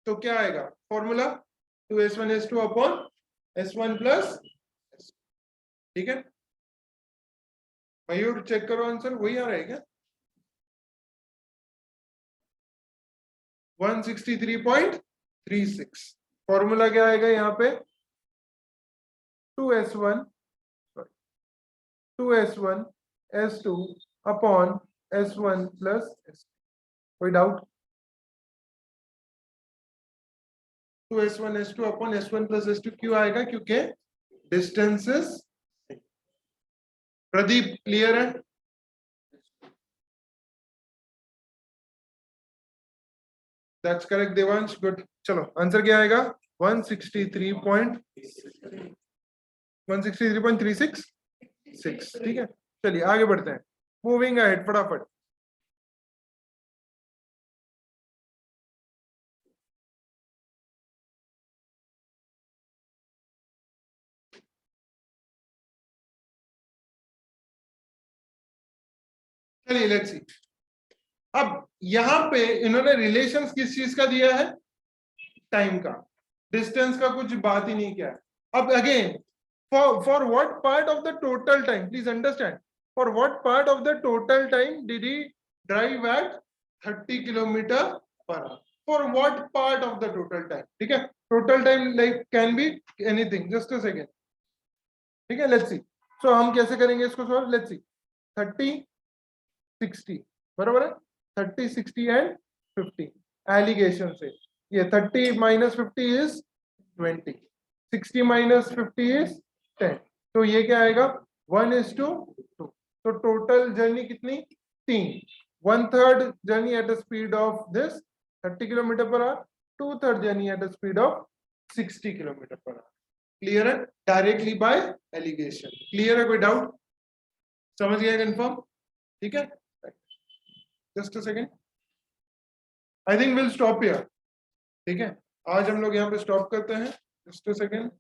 S1: तो क्या आएगा formula, 2s1 s2 upon s1 plus, ठीक है। मयूर चेक करो आंसर, वही आ रहा है क्या, 163.36। फॉर्मूला क्या आएगा यहाँ पे, 2s1 s2 upon s1 plus s। कोई doubt, 2s1 s2 upon s1 plus s2 क्यों आएगा, क्योंकि डिस्टेंसेस। प्रदीप क्लियर है, दैट्स करेक्ट देवांश, गुड। चलो आंसर क्या आएगा, 163.36, ठीक है। चलिए आगे बढ़ते हैं, मूविंग अहेड फटाफट। चलिए लेट्स सी, अब यहां पे इन्होंने रिलेशंस किस चीज का दिया है, टाइम का, डिस्टेंस का कुछ बात ही नहीं किया है। अब again for what part of the total time, please understand, for what part of the total time did he drive eight 30 kilometre per our, for what part of the total time, ठीक है। Total time like can be anything, just a second, ठीक है। Let's see, सो हम कैसे करेंगे इसको solve, let's see, 30 60 बराबर है, 30 60 एंड 50 एलिगेशन से, ये 30 माइनस 50 इज 20, 60 माइनस 50 इज 10, तो ये क्या आएगा 1:2, तो टोटल जर्नी कितनी, 3, 1/3 journey at the speed of this 30 kilometre per our, 2/3 journey at the speed of 60 kilometre per our. Clear है, डायरेक्टली बाय एलिगेशन, क्लियर है, कोई डाउट, समझ गया कंफर्म, ठीक है। Just a second, I think will stop here, ठीक है। आज हम लोग यहाँ पे स्टॉप करते हैं, जस्ट अ सेकेंड।